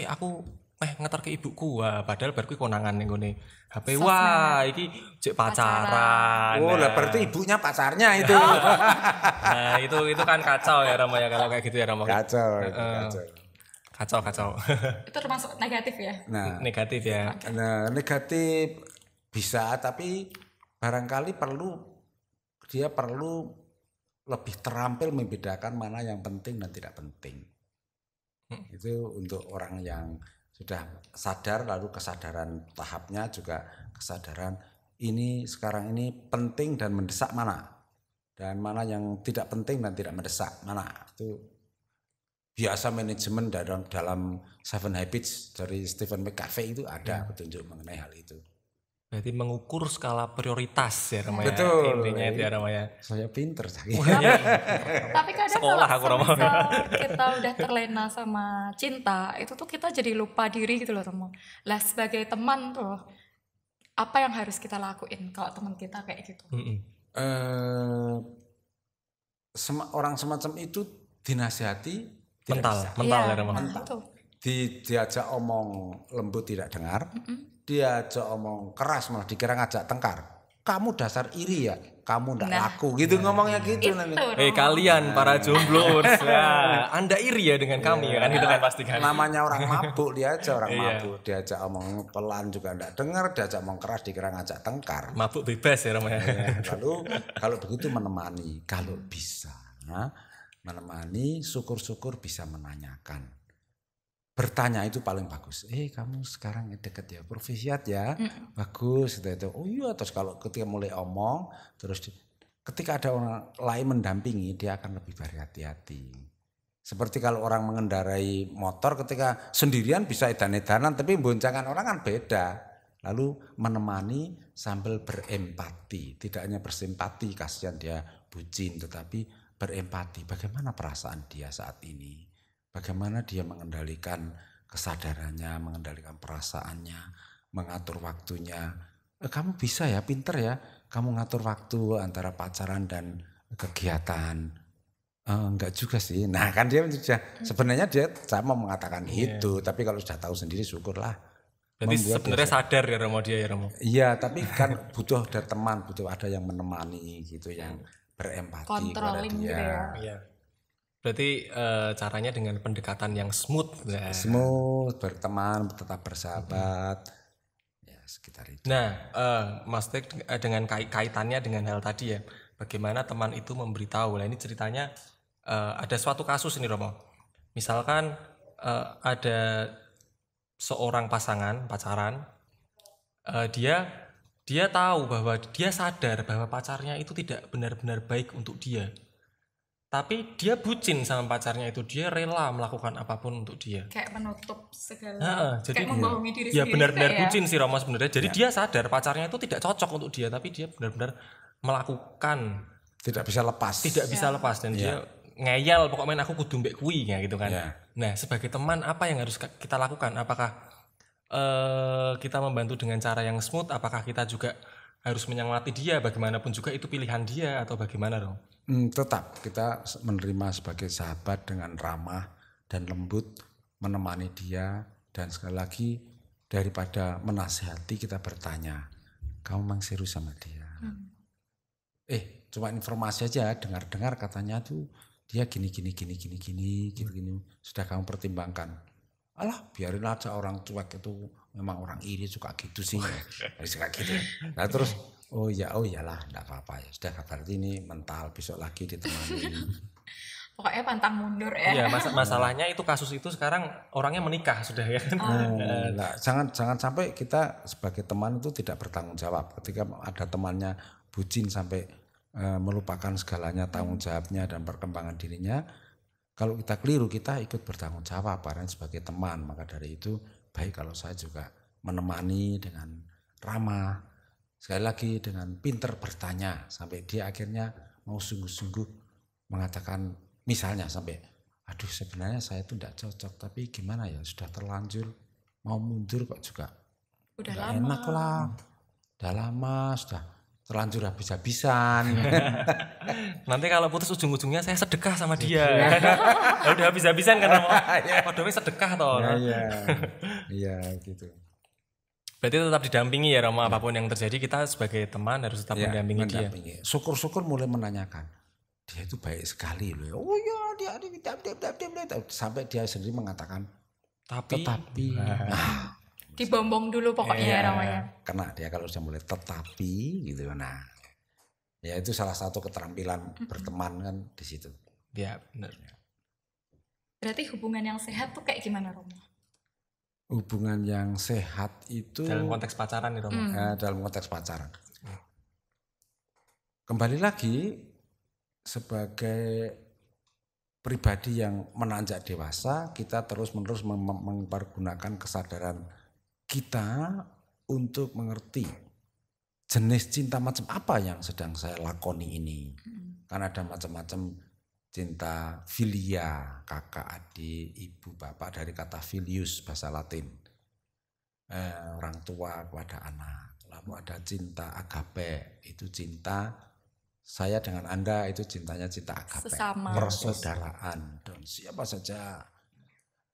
S1: aku ngetar ke ibuku, wah padahal baru konangan ning ngene HP, wah iki cek pacaran.
S3: Oh lah berarti ibunya pacarnya itu.
S1: Nah itu kan kacau ya Romo ya, kalau kayak gitu ya Romo.
S3: Kacau.
S2: Itu termasuk negatif ya?
S3: Nah,
S1: negatif ya.
S3: Nah, negatif bisa, tapi barangkali dia perlu lebih terampil membedakan mana yang penting dan tidak penting. Itu untuk orang yang sudah sadar, lalu kesadaran tahapnya juga kesadaran ini sekarang ini penting dan mendesak mana, dan mana yang tidak penting dan tidak mendesak mana. Itu biasa manajemen dalam Seven Habits dari Stephen McCovey itu ada petunjuk mengenai hal itu.
S1: Berarti mengukur skala prioritas ya Rama ya.
S3: Betul.
S1: Intinya itu ya Rama ya.
S3: Saya pinter saya.
S2: Tapi kadang
S1: Sekolah aku,
S2: kalau
S1: Romo.
S2: kita udah terlena sama cinta, itu tuh kita jadi lupa diri gitu loh Romo. Lah sebagai teman tuh, apa yang harus kita lakuin kalau teman kita kayak gitu?
S3: Orang semacam itu dinasihati tidak
S1: Mental
S2: Iya,
S1: ya Rama.
S2: itu.
S3: diajak omong lembut tidak dengar, diajak omong keras malah dikira ngajak tengkar. Kamu dasar iri ya, kamu ndak laku gitu, ngomongnya gitu nanti.
S1: Kalian para jomblo, ya, Anda iri ya dengan kami kan gitu kan pasti kan.
S3: Namanya orang mabuk, diajak orang mabuk, diajak omong pelan juga ndak dengar, diajak omong keras dikira ngajak tengkar.
S1: Mabuk bebas ya Rama ya.
S3: Lalu kalau begitu menemani, kalau bisa menemani, syukur-syukur bisa menanyakan. Bertanya itu paling bagus. Kamu sekarang deket ya, profesiat ya, bagus. Gitu. Oh iya, terus kalau ketika mulai omong, terus ketika ada orang lain mendampingi, dia akan lebih berhati-hati. Seperti kalau orang mengendarai motor, ketika sendirian bisa edan-edanan, tapi boncangan orang kan beda. Lalu menemani sambil berempati, tidak hanya bersimpati, kasihan dia bucin, tetapi berempati. Bagaimana perasaan dia saat ini? Bagaimana dia mengendalikan kesadarannya, mengendalikan perasaannya, mengatur waktunya. Kamu bisa ya, pinter ya, kamu ngatur waktu antara pacaran dan kegiatan. Enggak juga sih. Nah kan dia sebenarnya dia sama mengatakan itu, tapi kalau sudah tahu sendiri syukurlah.
S1: Berarti sebenarnya sadar ya Romo dia ya Romo.
S3: Iya, tapi kan butuh ada teman, butuh ada yang menemani gitu, yang berempati kepada dia.
S2: Gitu ya.
S1: Iya. Berarti caranya dengan pendekatan yang smooth. Ya.
S3: Smooth, berteman, tetap bersahabat. Ya, sekitar itu.
S1: Nah, Mas Tek dengan kaitannya dengan hal tadi ya, bagaimana teman itu memberitahu. Nah, ini ceritanya ada suatu kasus ini Romo. Misalkan ada seorang pacaran, dia tahu bahwa dia sadar bahwa pacarnya itu tidak benar-benar baik untuk dia. Tapi dia bucin sama pacarnya itu, dia rela melakukan apapun untuk dia.
S2: Kayak menutup segala,
S1: Jadi
S2: kayak membohongi diri
S1: ya
S2: sendiri.
S1: benar-benar bucin sih Romo sebenarnya. Jadi dia sadar pacarnya itu tidak cocok untuk dia, tapi dia benar-benar melakukan.
S3: Tidak bisa lepas.
S1: Tidak bisa lepas dan dia ngeyel, pokoknya aku kudu mbek kuwi ya gitu kan. Nah sebagai teman apa yang harus kita lakukan? Apakah kita membantu dengan cara yang smooth? Apakah kita juga harus menyemangati dia? Bagaimanapun juga itu pilihan dia atau bagaimana dong?
S3: Tetap kita menerima sebagai sahabat dengan ramah dan lembut, menemani dia, dan sekali lagi daripada menasihati kita bertanya, kamu memang serius sama dia? Cuma informasi aja, dengar-dengar katanya tuh dia gini, sudah kamu pertimbangkan. Alah, biarin aja, orang cuek itu memang orang iri suka gitu sih. Suka gitu. Nah terus oh iyalah, enggak apa-apa ya. Sudah berarti ini mental, besok lagi ditemani.
S2: Pokoknya pantang mundur ya.
S1: Iya, masalahnya itu kasus itu sekarang orangnya menikah sudah ya.
S3: Nah, jangan sampai kita sebagai teman itu tidak bertanggung jawab ketika ada temannya bucin sampai melupakan segalanya tanggung jawabnya dan perkembangan dirinya. Kalau kita keliru, kita ikut bertanggung jawab karena sebagai teman. Maka dari itu baik kalau saya juga menemani dengan ramah, sekali lagi dengan pinter bertanya sampai dia akhirnya mau sungguh-sungguh mengatakan, misalnya sampai, aduh sebenarnya saya itu tidak cocok, tapi gimana ya sudah terlanjur mau mundur kok juga
S2: Udah
S3: nggak
S2: lama.
S3: enak lah, udah lama, sudah terlanjur habis-habisan.
S1: Nanti kalau putus ujung-ujungnya saya sedekah sama dia. Ya udah habis-habisan kan Romo. Padahal sedekah toh.
S3: Iya gitu.
S1: Berarti tetap didampingi ya Romo, apapun yang terjadi kita sebagai teman harus tetap mendampingi dia.
S3: Syukur-syukur mulai menanyakan, dia itu baik sekali loh. Oh iya dia sampai dia sendiri mengatakan tetapi
S2: Dibombong dulu pokoknya ya Romo ya.
S3: Kena dia kalau sudah mulai tetapi gitu. Nah, ya itu salah satu keterampilan berteman kan di situ.
S1: Ya benar.
S2: Berarti hubungan yang sehat tuh kayak gimana Romo?
S3: Hubungan yang sehat itu
S1: Dalam konteks pacaran nih Romo.
S3: dalam konteks pacaran. Kembali lagi sebagai pribadi yang menanjak dewasa, kita terus-menerus mempergunakan kesadaran kita untuk mengerti jenis cinta macam apa yang sedang saya lakoni ini. Karena ada macam-macam cinta filia, kakak, adik, ibu, bapak, dari kata filius bahasa Latin. Orang tua kepada anak. Lalu ada cinta agape, itu cinta saya dengan Anda, itu cintanya cinta agape.
S2: Sesama.
S3: Persaudaraan dan siapa saja.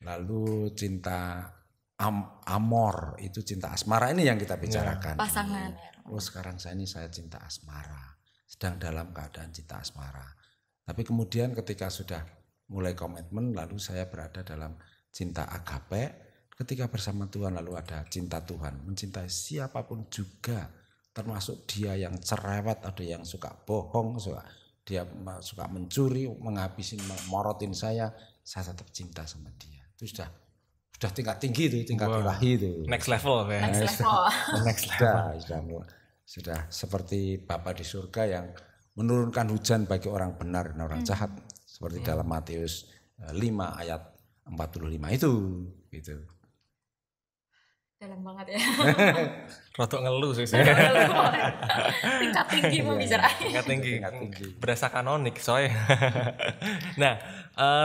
S3: Lalu cinta amor, itu cinta asmara, ini yang kita bicarakan.
S2: Pasangan.
S3: Oh sekarang saya cinta asmara, sedang dalam keadaan cinta asmara. Tapi kemudian ketika sudah mulai komitmen, lalu saya berada dalam cinta agape. Ketika bersama Tuhan lalu ada cinta Tuhan, mencintai siapapun juga, termasuk dia yang cerewet, ada yang suka bohong, dia suka mencuri, menghabisi, morotin saya tetap cinta sama dia. Itu sudah tingkat tinggi itu, tingkat ilahi itu.
S1: Next level ya.
S2: Next level.
S3: Sudah seperti Bapa di surga yang menurunkan hujan bagi orang benar dan orang jahat, seperti dalam Matius 5 ayat 45 itu gitu.
S2: Dalam banget ya.
S1: Rotok ngeluh sih.
S2: Tingkat tinggi mau bicara.
S1: Tingkat tinggi. Berasa kanonik soalnya. Nah,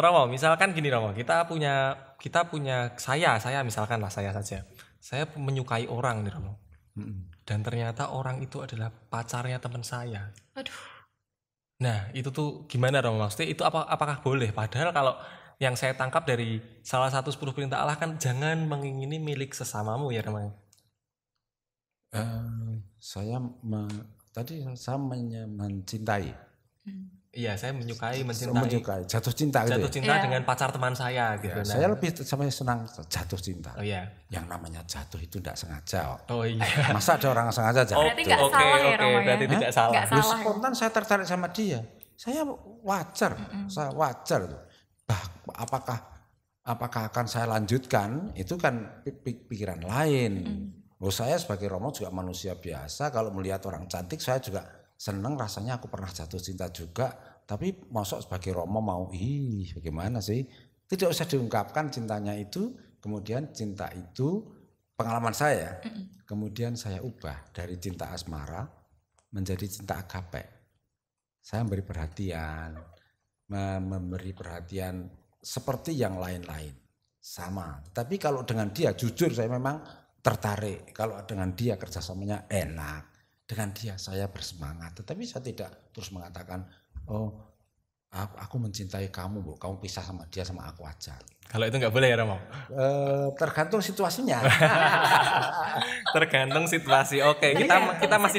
S1: Romo, misalkan gini Romo, kita punya saya misalkan lah saya saja. Saya menyukai orang nih Romo. Dan ternyata orang itu adalah pacarnya teman saya.
S2: Aduh.
S1: Nah, itu tuh gimana Romo? Maksudnya itu apakah boleh? Padahal kalau yang saya tangkap dari salah satu 10 perintah Allah kan jangan mengingini milik sesamamu ya Romo.
S3: Tadi saya mencintai.
S1: Iya, saya mencintai.
S3: Jatuh cinta gitu.
S1: Jatuh cinta dengan pacar teman saya gitu.
S3: Ya, saya lebih senang jatuh cinta.
S1: Oh iya.
S3: Yang namanya jatuh itu tidak sengaja.
S1: Oh iya.
S3: Masa ada orang sengaja jatuh?
S2: Berarti nggak salah ya Romo ya?
S1: Berarti tidak salah.
S2: Nggak salah.
S3: Spontan saya tertarik sama dia. Saya wajar. Saya wajar tuh. Apakah akan saya lanjutkan? Itu kan pikiran lain. Saya sebagai Romo juga manusia biasa. Kalau melihat orang cantik, saya juga senang, rasanya aku pernah jatuh cinta juga. Tapi masuk sebagai Romo mau, bagaimana sih? Tidak usah diungkapkan cintanya itu. Kemudian cinta itu pengalaman saya. Kemudian saya ubah dari cinta asmara menjadi cinta agape. Saya memberi perhatian seperti yang lain-lain. Sama. Tapi kalau dengan dia, jujur saya memang tertarik. Kalau dengan dia kerjasamanya enak. Dengan dia saya bersemangat, tetapi saya tidak terus mengatakan, aku mencintai kamu, Bu. Kamu pisah sama dia, sama aku aja.
S1: Kalau itu nggak boleh ya Romo?
S3: Tergantung situasinya.
S1: Tergantung situasi. Oke, kita masih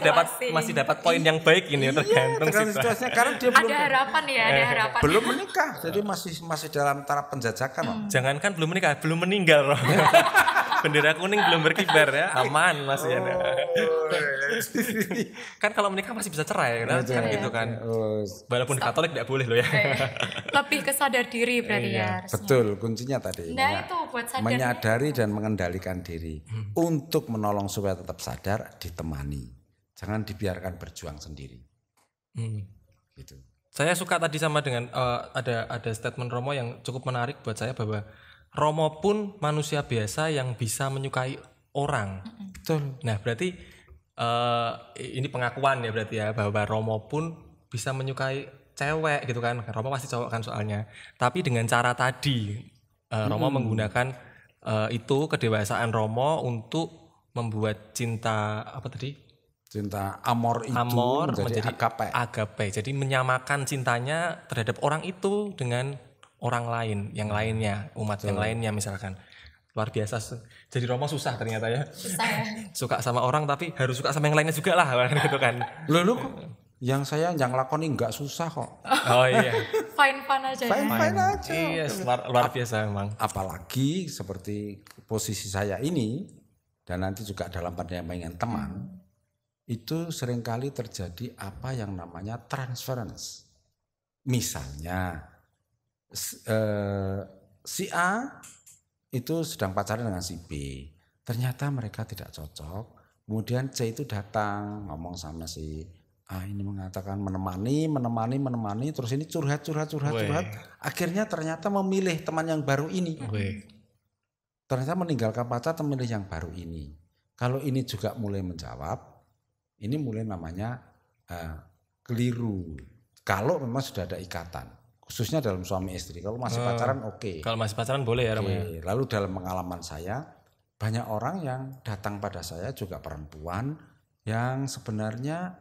S1: dapat poin yang baik ini. Tergantung
S3: situasinya. Karena dia
S2: ada harapan ya, ada harapan.
S3: Belum menikah, jadi masih dalam taraf penjajakan.
S1: Jangankan belum menikah, belum meninggal Romo. Bendera kuning belum berkibar ya, aman Mas ya. Kan kalau menikah masih bisa cerai kan gitu kan. Walaupun di Katolik tidak boleh loh ya.
S2: Lebih ke sadar diri berarti ya harusnya.
S3: Betul, kuncinya tadi.
S2: Nah itu buat sadar.
S3: Menyadari dan mengendalikan diri. Untuk menolong supaya tetap sadar, ditemani. Jangan dibiarkan berjuang sendiri. Gitu.
S1: Saya suka tadi sama dengan ada statement Romo yang cukup menarik buat saya bahwa Romo pun manusia biasa yang bisa menyukai orang.
S3: Betul.
S1: Nah berarti ini pengakuan ya berarti ya bahwa Romo pun bisa menyukai cewek gitu kan. Romo pasti cowok kan soalnya. Tapi dengan cara tadi Romo menggunakan itu kedewasaan Romo untuk membuat cinta apa tadi?
S3: Cinta amor itu menjadi
S1: agape. Jadi menyamakan cintanya terhadap orang itu dengan orang lain, yang lainnya, umat yang lainnya misalkan. Luar biasa. Jadi Romo susah ternyata ya.
S2: Susah ya.
S1: Suka sama orang tapi harus suka sama yang lainnya juga lah gitu kan.
S3: Loh yang saya yang lakoni nggak susah kok.
S1: Oh iya.
S2: Fine aja.
S3: Fine aja.
S1: Iya, luar biasa memang.
S3: Apalagi seperti posisi saya ini dan nanti juga dalam pendampingan teman. Itu seringkali terjadi apa yang namanya transference. Misalnya si A itu sedang pacaran dengan si B. Ternyata mereka tidak cocok. Kemudian C itu datang ngomong sama si A ini mengatakan menemani. Terus ini curhat. Akhirnya ternyata memilih teman yang baru ini. Ternyata meninggalkan pacar memilih yang baru ini. Kalau ini juga mulai menjawab. Ini mulai namanya keliru. Kalau memang sudah ada ikatan, khususnya dalam suami istri. Kalau masih pacaran oke.
S1: Kalau masih pacaran boleh ya Romo.
S3: Lalu dalam pengalaman saya, banyak orang yang datang pada saya juga perempuan yang sebenarnya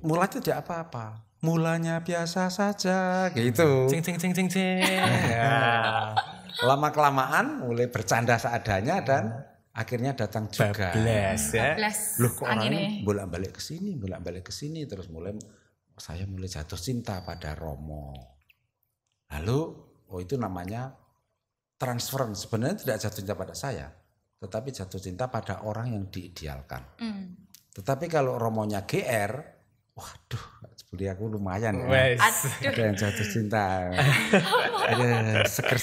S3: mulai tidak apa-apa. Mulanya biasa saja gitu.
S1: Cing.
S3: Lama kelamaan mulai bercanda seadanya dan akhirnya datang juga.
S1: Bablas ya.
S3: Loh kok orangnya bolak-balik ke sini terus saya mulai jatuh cinta pada Romo. Lalu itu namanya transference. Sebenarnya tidak jatuh cinta pada saya, tetapi jatuh cinta pada orang yang diidealkan. Tetapi kalau Romonya GR, waduh, seperti aku lumayan ya. Ada yang jatuh cinta. Ada seger.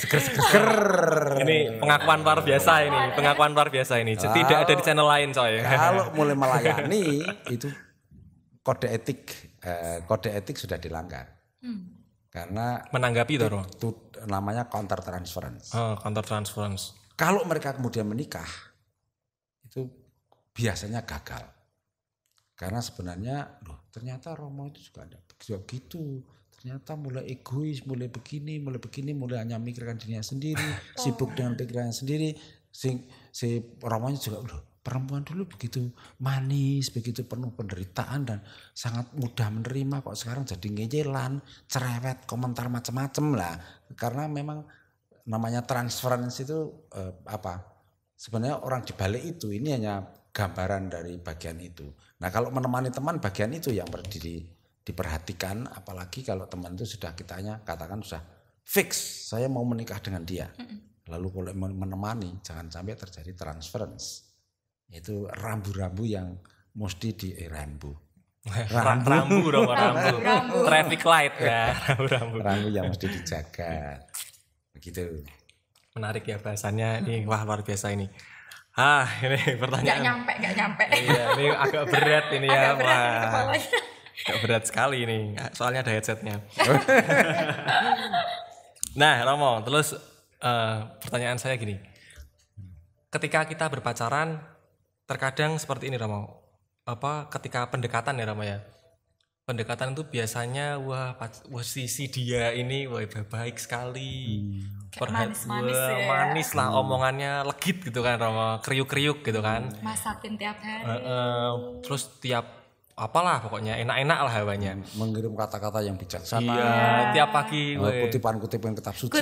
S1: Ini pengakuan luar biasa ini. Jadi tidak ada di channel lain coy.
S3: Kalau mulai melayani itu kode etik sudah dilanggar. Karena
S1: menanggapi
S3: itu namanya counter transference.
S1: Counter transference.
S3: Kalau mereka kemudian menikah itu biasanya gagal. Karena sebenarnya ternyata Romo itu juga ada begitu. Ternyata mulai egois, mulai begini, mulai hanya mikirkan dirinya sendiri, sibuk dengan pikirannya sendiri. Si Romonya juga perempuan dulu begitu manis, begitu penuh penderitaan dan sangat mudah menerima, kok sekarang jadi ngejelan, cerewet, komentar macam-macam lah. Karena memang namanya transference itu sebenarnya orang dibalik itu ini hanya gambaran dari bagian itu. Nah kalau menemani teman bagian itu yang diperhatikan, apalagi kalau teman itu sudah katakan sudah fix saya mau menikah dengan dia. Lalu kalau menemani jangan sampai terjadi transference. Itu rambu-rambu yang mesti rambu.
S1: Traffic light ya,
S3: rambu yang mesti dijaga. Begitu.
S1: Menarik ya bahasannya ini, wah luar biasa ini. Ini pertanyaan.
S2: Gak nyampe.
S1: Iya, ini agak berat ini ya.
S2: Wah.
S1: Agak berat sekali ini. Soalnya ada headsetnya. Nah, Romo, terus pertanyaan saya gini. Ketika kita berpacaran, terkadang seperti ini, Romo. Ketika pendekatan ya, Romo ya. Pendekatan itu biasanya si dia ini baik sekali. Manis lah omongannya, legit gitu kan Romo, kriuk-kriuk gitu kan.
S2: Masakin tiap hari.
S1: Terus tiap apalah pokoknya enak-enak lah hawanya.
S3: Mengirim kata-kata yang bijaksana.
S1: Iya, tiap pagi.
S3: Kutipan-kutipan kitab suci.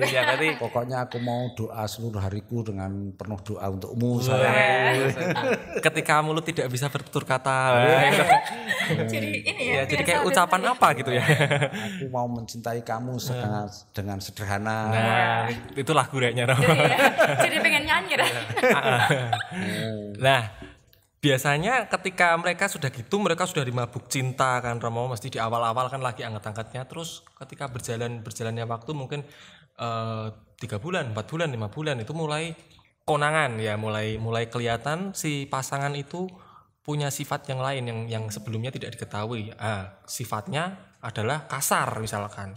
S1: Ya, berarti
S3: pokoknya aku mau doa seluruh hariku dengan penuh doa untukmu sayang.
S1: Ketika mulut tidak bisa bertutur kata.
S2: Jadi ini ya.
S1: Jadi kayak ucapan apa gitu ya.
S3: Aku mau mencintai kamu dengan sederhana.
S1: Nah, itu lagu kayaknya.
S2: Jadi pengen nyanyi.
S1: Nah, biasanya ketika mereka sudah gitu, mereka sudah dimabuk cinta kan Romo, mesti di awal-awal kan lagi angkat-angkatnya, terus ketika berjalannya waktu mungkin 3 bulan, 4 bulan, 5 bulan itu mulai konangan ya, mulai kelihatan si pasangan itu punya sifat yang lain yang sebelumnya tidak diketahui. Sifatnya adalah kasar misalkan.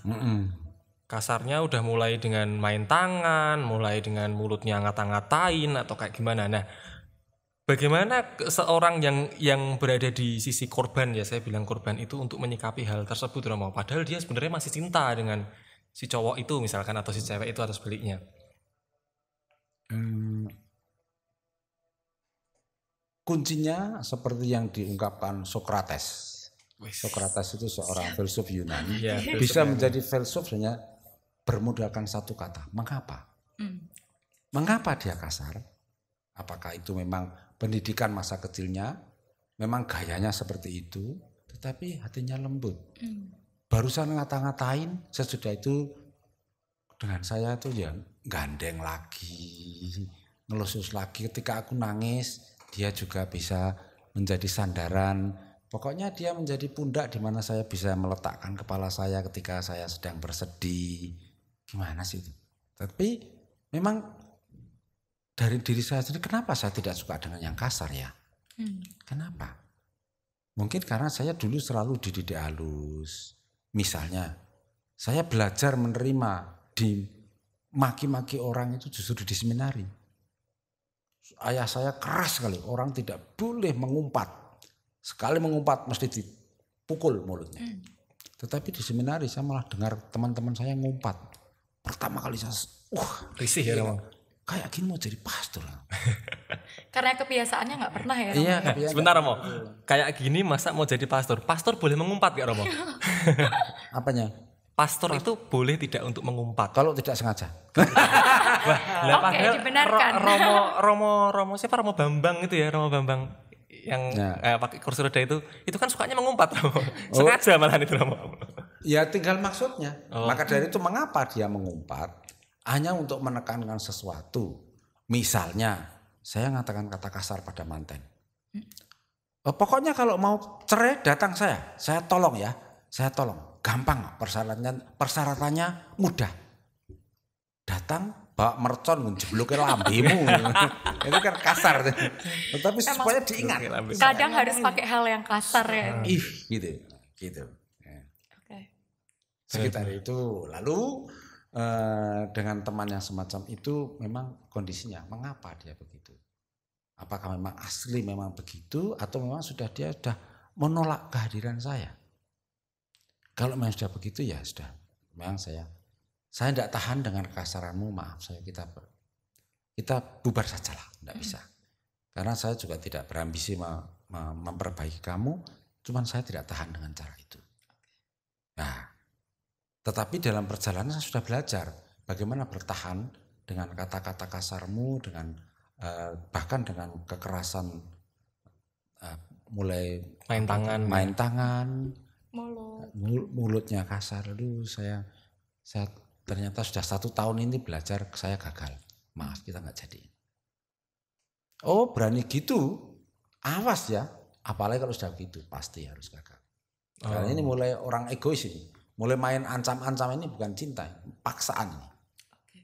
S1: Kasarnya udah mulai dengan main tangan, mulai dengan mulutnya ngata-ngatain atau kayak gimana. Nah, bagaimana seorang yang berada di sisi korban, ya saya bilang korban itu, untuk menyikapi hal tersebut Romo? Padahal dia sebenarnya masih cinta dengan si cowok itu misalkan, atau si cewek itu, atau sebaliknya.
S3: Kuncinya seperti yang diungkapkan Socrates. Socrates itu seorang filsuf Yunani. Bisa menjadi filsuf hanya bermodalkan satu kata, mengapa? Mengapa dia kasar? Apakah itu memang pendidikan masa kecilnya, memang gayanya seperti itu, tetapi hatinya lembut. Barusan ngata-ngatain, sesudah itu dengan saya tuh ya gandeng lagi, ngelusus lagi. Ketika aku nangis, dia juga bisa menjadi sandaran. Pokoknya dia menjadi pundak di mana saya bisa meletakkan kepala saya ketika saya sedang bersedih. Gimana sih itu? Tapi memang dari diri saya sendiri, kenapa saya tidak suka dengan yang kasar ya? Kenapa? Mungkin karena saya dulu selalu dididik halus. Misalnya, saya belajar menerima di maki-maki orang itu justru di seminari. Ayah saya keras sekali, orang tidak boleh mengumpat. Sekali mengumpat mesti dipukul mulutnya. Tetapi di seminari saya malah dengar teman-teman saya ngumpat. Pertama kali saya,
S1: risih ya Romo.
S3: Kayak gini mau jadi pastor.
S2: Karena kebiasaannya nggak pernah ya.
S3: Iya,
S1: sebentar Romo. Kayak gini masa mau jadi pastor? Pastor boleh mengumpat gak Romo?
S3: Apanya?
S1: Pastor itu boleh tidak untuk mengumpat.
S3: Kalau tidak sengaja.
S2: Oke, dibenarkan.
S1: Romo siapa? Romo Bambang itu ya, Romo Bambang yang pakai kursi roda itu kan sukanya mengumpat Romo. Sengaja malahan itu Romo.
S3: Ya tinggal maksudnya. Maka dari itu mengapa dia mengumpat? Hanya untuk menekankan sesuatu. Misalnya, saya mengatakan kata kasar pada manten. Pokoknya kalau mau cerai datang saya tolong ya. Saya tolong. Gampang, persyaratannya mudah. Datang, bawa mercon, menjeblukin lambemu. Itu kan kasar. Tetapi supaya diingat.
S2: Kadang harus pakai hal yang kasar ya.
S3: Gitu.
S2: Oke.
S3: Sekitar itu. Lalu dengan teman yang semacam itu memang kondisinya mengapa dia begitu? Apakah memang asli memang begitu atau memang dia sudah menolak kehadiran saya? Kalau memang sudah begitu ya sudah. Memang saya tidak tahan dengan kasaranmu, maaf saya kita bubar sajalah, tidak bisa. Karena saya juga tidak berambisi memperbaiki kamu, cuman saya tidak tahan dengan cara itu. Nah, tetapi dalam perjalanan saya sudah belajar bagaimana bertahan dengan kata-kata kasarmu, dengan bahkan dengan kekerasan, mulai main tangan, mulutnya kasar. Lalu saya ternyata sudah 1 tahun ini belajar, saya gagal. Maaf, kita nggak jadi. Oh berani gitu, awas ya. Apalagi kalau sudah gitu, pasti harus gagal. Karena ini mulai orang egois ini. Mulai main ancam-ancam ini bukan cinta, paksaan ini.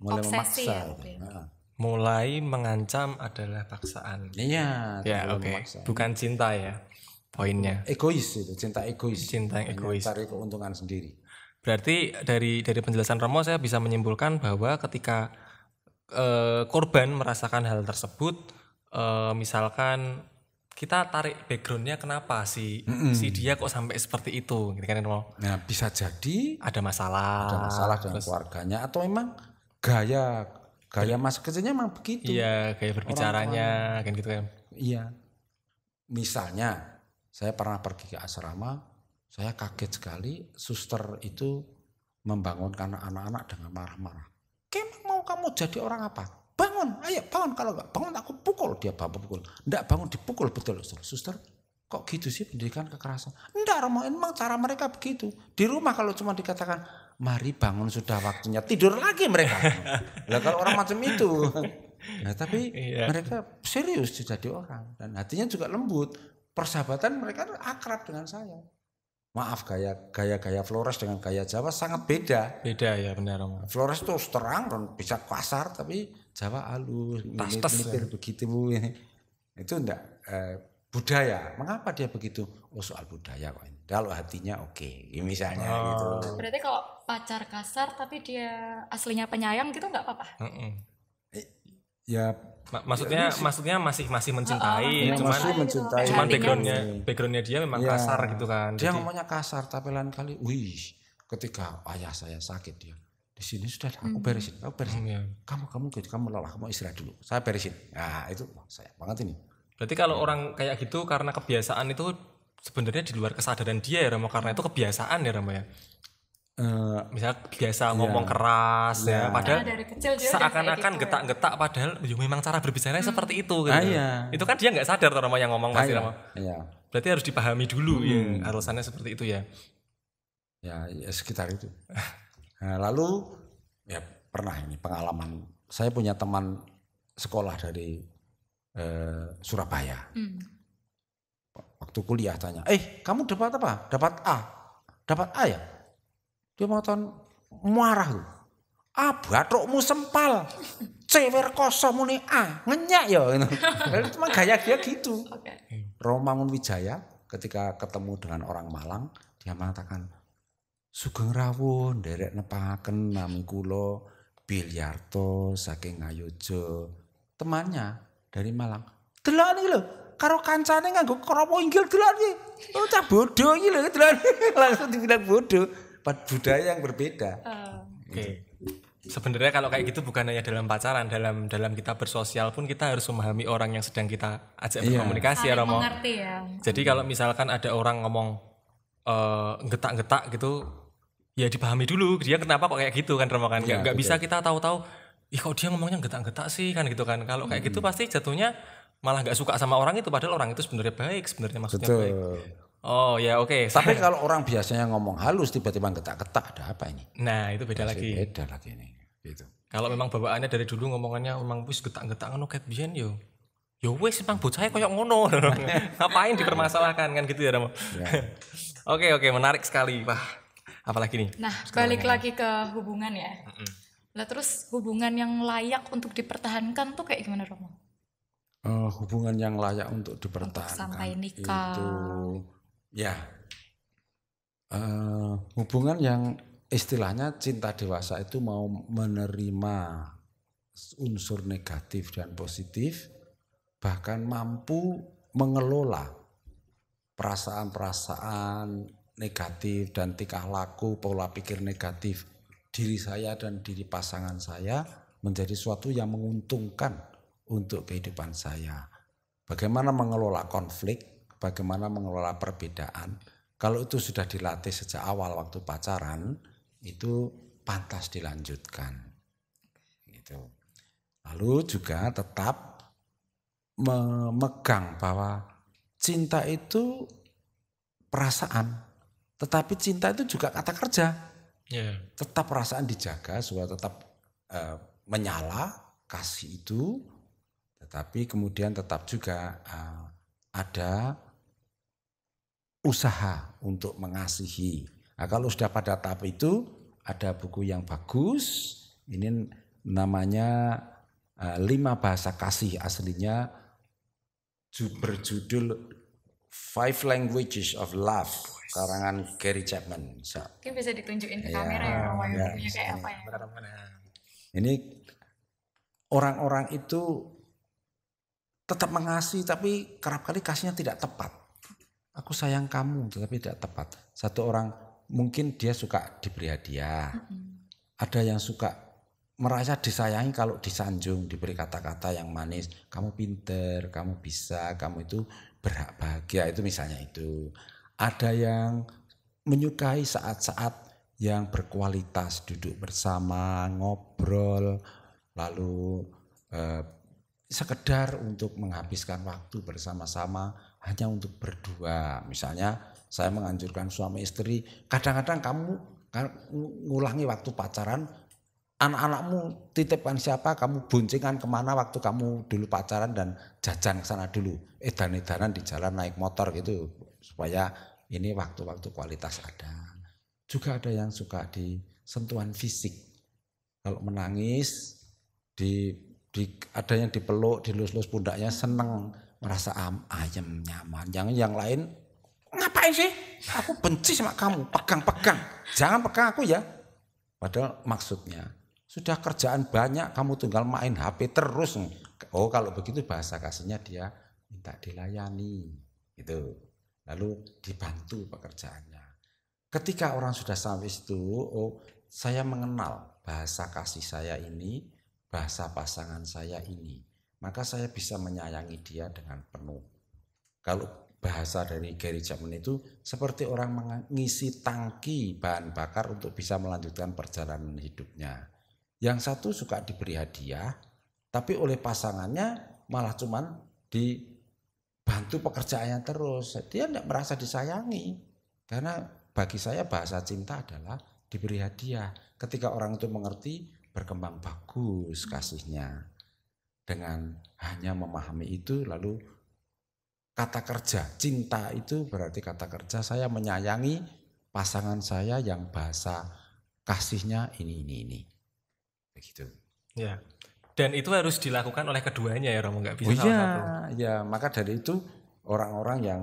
S3: Mulai
S2: obsesi
S3: memaksa.
S2: ya,
S1: mulai mengancam adalah paksaan.
S3: Iya.
S1: Ya oke. Bukan cinta ya. Poinnya.
S3: Egois itu, cinta egois.
S1: Cinta yang egois.
S3: Cari keuntungan sendiri.
S1: Berarti dari penjelasan Romo saya bisa menyimpulkan bahwa ketika korban merasakan hal tersebut, misalkan kita tarik backgroundnya kenapa si dia kok sampai seperti itu, gitu kan Romo?
S3: Nah bisa jadi
S1: ada masalah
S3: dengan keluarganya atau memang gaya masa kecilnya memang begitu.
S1: Iya, gaya berbicaranya kan gitu kan.
S3: Iya. Misalnya Saya pernah pergi ke asrama, saya kaget sekali suster itu membangunkan anak-anak dengan marah-marah. Kemang mau kamu jadi orang apa? Bangun, ayo bangun. Kalau nggak bangun aku pukul. Dia bapak pukul. Nggak bangun dipukul betul. Suster, kok gitu sih pendidikan kekerasan? Nggak, Romo, emang cara mereka begitu. Di rumah kalau cuma dikatakan, mari bangun sudah waktunya, tidur lagi mereka. Lah kalau orang macam itu. Nah tapi mereka serius jadi orang. Dan hatinya juga lembut. Persahabatan mereka akrab dengan saya. Maaf, gaya Flores dengan gaya Jawa sangat beda.
S1: Beda ya, benar.
S3: Flores tuh terang dan bisa kasar, tapi Jawa halus, militer begitu. Itu enggak budaya. Mengapa dia begitu? Oh soal budaya kok. Kalau hatinya oke, misalnya gitu.
S2: Berarti kalau pacar kasar tapi dia aslinya penyayang gitu nggak apa-apa?
S3: Ya
S1: maksudnya masih mencintai, cuman backgroundnya dia memang kasar gitu kan.
S3: Dia ngomongnya kasar tapi lain kali, ketika ayah saya sakit dia di sini sudah aku beresin. Kamu lelah, kamu istirahat dulu, saya beresin. Nah itu saya banget ini.
S1: Berarti kalau orang kayak gitu karena kebiasaan itu sebenarnya di luar kesadaran dia ya Ramo, karena itu kebiasaan ya Ramo ya. Misalnya biasa ngomong keras ya, padahal
S2: dari kecil
S1: seakan-akan
S2: gitu,
S1: getak-getak padahal memang cara berbicara seperti itu gitu. Itu kan dia nggak sadar Ramo yang ngomong pasti Ramo. Berarti harus dipahami dulu ya alasannya seperti itu ya.
S3: Ya sekitar itu. Nah, lalu ya pernah ini pengalaman, saya punya teman sekolah dari Surabaya. Waktu kuliah tanya, kamu dapat apa? Dapat A. Dapat A ya? Dia mau marah tuh. Bathukmu sempal. Cewer kosong muni A. Ngenyak ya. Itu mah gaya dia gitu. Romangun Wijaya ketika ketemu dengan orang Malang, dia mengatakan, Sugeng rawuh nderek nepaken nami kula Bilyarto saking Ngayojo. Temannya dari Malang. Delok niki lho, karo kancane nganggo krama inggil delok iki. Oh cah bodoh iki lho delok. Langsung dibilang bodoh. Budaya yang berbeda.
S1: Oke. Sebenarnya kalau kayak gitu bukan hanya dalam pacaran, dalam kita bersosial pun kita harus memahami orang yang sedang kita ajak berkomunikasi ya Romo.
S2: Mengerti ya.
S1: Jadi kalau misalkan ada orang ngomong getak-getak gitu, ya dipahami dulu dia kenapa kok kayak gitu kan Romo kan. Gak bisa kita tahu-tahu, kok dia ngomongnya getak-getak sih kan gitu kan. Kalau kayak gitu pasti jatuhnya malah gak suka sama orang itu, padahal orang itu sebenarnya baik, sebenarnya maksudnya baik. Oh ya oke.
S3: Tapi kalau orang biasanya ngomong halus tiba-tiba getak-getak, ada apa ini?
S1: Nah itu beda lagi.
S3: Beda lagi ini. Gitu.
S1: Kalau memang bawaannya dari dulu ngomongannya memang wis getak-getak ngono ket biyen yo wis memang bocahnya koyo ngono. Ngapain dipermasalahkan kan gitu ya Ramo. Oke, menarik sekali. Wah, apalagi nih?
S2: Nah, balik lagi ke hubungan ya. Lah terus hubungan yang layak untuk dipertahankan tuh kayak gimana Romo?
S3: Hubungan yang layak untuk dipertahankan
S2: untuk sampai nikah.
S3: Itu hubungan yang istilahnya cinta dewasa itu mau menerima unsur negatif dan positif, bahkan mampu mengelola perasaan-perasaan negatif dan tingkah laku, pola pikir negatif diri saya dan diri pasangan saya menjadi suatu yang menguntungkan untuk kehidupan saya. Bagaimana mengelola konflik, bagaimana mengelola perbedaan. Kalau itu sudah dilatih sejak awal waktu pacaran, itu pantas dilanjutkan. Gitu. Lalu juga tetap memegang bahwa cinta itu perasaan, tetapi cinta itu juga kata kerja. Tetap perasaan dijaga supaya tetap menyala kasih itu, tetapi kemudian tetap juga ada usaha untuk mengasihi. Nah, kalau sudah pada tahap itu, ada buku yang bagus, ini namanya 5 bahasa kasih, aslinya berjudul 5 Languages of Love, karangan Gary Chapman.
S2: Mungkin bisa ditunjukin ke kamera ya, bukunya kayak apa ya.
S3: Ini orang-orang itu tetap mengasihi, tapi kerap kali kasihnya tidak tepat. Aku sayang kamu, tetapi tidak tepat. Satu orang mungkin dia suka diberi hadiah. Ada yang suka merasa disayangi kalau disanjung, diberi kata-kata yang manis. Kamu pinter, kamu bisa, kamu itu berhak bahagia, itu misalnya itu. Ada yang menyukai saat-saat yang berkualitas, duduk bersama, ngobrol, lalu sekedar untuk menghabiskan waktu bersama-sama hanya untuk berdua. Misalnya saya menganjurkan suami istri, kadang-kadang kamu ngulangi waktu pacaran, anak-anakmu titipkan siapa, kamu boncengan kemana waktu kamu dulu pacaran dan jajan ke sana dulu. Edan-edanan di jalan naik motor gitu supaya ini waktu-waktu kualitas ada. Juga ada yang suka di sentuhan fisik. Kalau menangis ada yang dipeluk, dilus-lus pundaknya seneng, merasa ayem, nyaman. Yang lain ngapain sih? Aku benci sama kamu, pegang-pegang. Jangan pegang aku ya. Padahal maksudnya sudah kerjaan banyak, kamu tinggal main HP terus. Oh kalau begitu bahasa kasihnya dia minta dilayani gitu. Lalu dibantu pekerjaannya. Ketika orang sudah sampai situ, oh saya mengenal bahasa kasih saya ini, bahasa pasangan saya ini. Maka saya bisa menyayangi dia dengan penuh. Kalau bahasa dari Gary Chapman itu seperti orang mengisi tangki bahan bakar untuk bisa melanjutkan perjalanan hidupnya. Yang satu suka diberi hadiah, tapi oleh pasangannya malah cuman dibantu pekerjaannya terus. Dia tidak merasa disayangi. Karena bagi saya bahasa cinta adalah diberi hadiah. Ketika orang itu mengerti, berkembang bagus kasihnya. Dengan hanya memahami itu, lalu kata kerja, cinta itu berarti kata kerja, saya menyayangi pasangan saya yang bahasa kasihnya ini. Begitu.
S1: Ya. Dan itu harus dilakukan oleh keduanya ya Romo, nggak bisa
S3: salah satu. Ya, maka dari itu orang-orang yang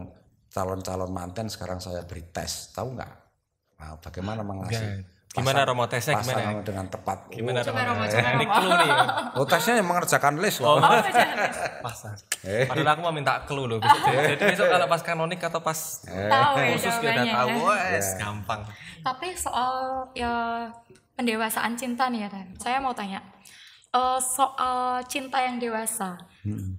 S3: calon-calon manten sekarang saya beri tes, tahu nggak? Nah, bagaimana mengasih?
S1: Gimana Romo tesnya gimana?
S3: Pasangan dengan tepat.
S1: Gimana Romo? Ini clue nih.
S3: Oh, tesnya yang mengerjakan list
S1: loh. Pasang. Padahal aku mau minta clue loh. Jadi besok kalau pas kanonik atau pas khusus kita tahu, gampang.
S2: Tapi soal ya pendewasaan cinta nih ya, Dan. Saya mau tanya. Soal cinta yang dewasa,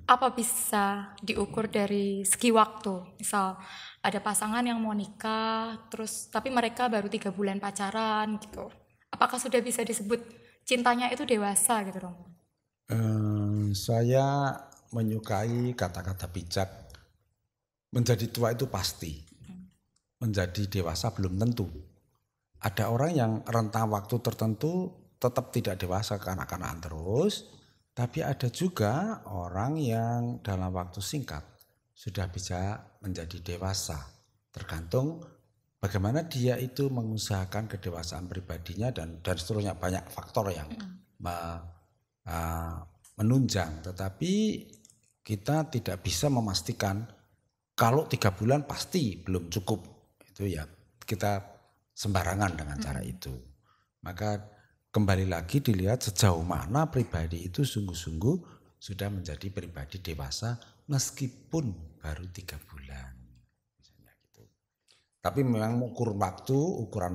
S2: apa bisa diukur dari segi waktu? Misal ada pasangan yang mau nikah, terus tapi mereka baru 3 bulan pacaran gitu. Apakah sudah bisa disebut cintanya itu dewasa gitu Romo?
S3: Saya menyukai kata-kata bijak. Menjadi tua itu pasti. Menjadi dewasa belum tentu. Ada orang yang rentang waktu tertentu tetap tidak dewasa, kanak-kanakan terus. Tapi ada juga orang yang dalam waktu singkat sudah bisa menjadi dewasa. Tergantung bagaimana dia itu mengusahakan kedewasaan pribadinya dan seterusnya, banyak faktor yang menunjang. Tetapi kita tidak bisa memastikan kalau 3 bulan pasti belum cukup. Itu ya kita sembarangan dengan cara itu. Maka kembali lagi dilihat sejauh mana pribadi itu sungguh-sungguh sudah menjadi pribadi dewasa meskipun baru 3 bulan. Misalnya gitu. Tapi memang ukuran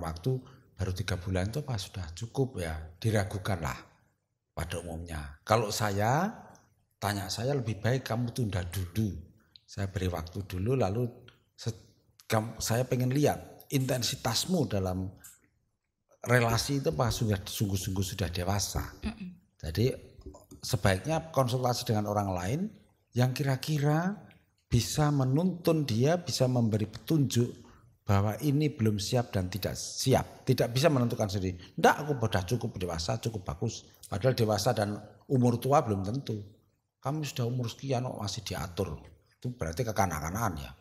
S3: waktu baru 3 bulan itu apa sudah cukup ya, diragukan lah pada umumnya. Kalau saya lebih baik kamu tunda dulu. Saya beri waktu dulu lalu saya pengen lihat intensitasmu dalam relasi itu apa sungguh-sungguh sudah dewasa. Jadi sebaiknya konsultasi dengan orang lain yang kira-kira bisa menuntun dia, bisa memberi petunjuk bahwa ini belum siap dan tidak siap. Tidak bisa menentukan sendiri. Enggak, aku sudah cukup dewasa, cukup bagus. Padahal dewasa dan umur tua belum tentu. Kamu sudah umur sekian masih diatur. Itu berarti kekanak-kanakan ya.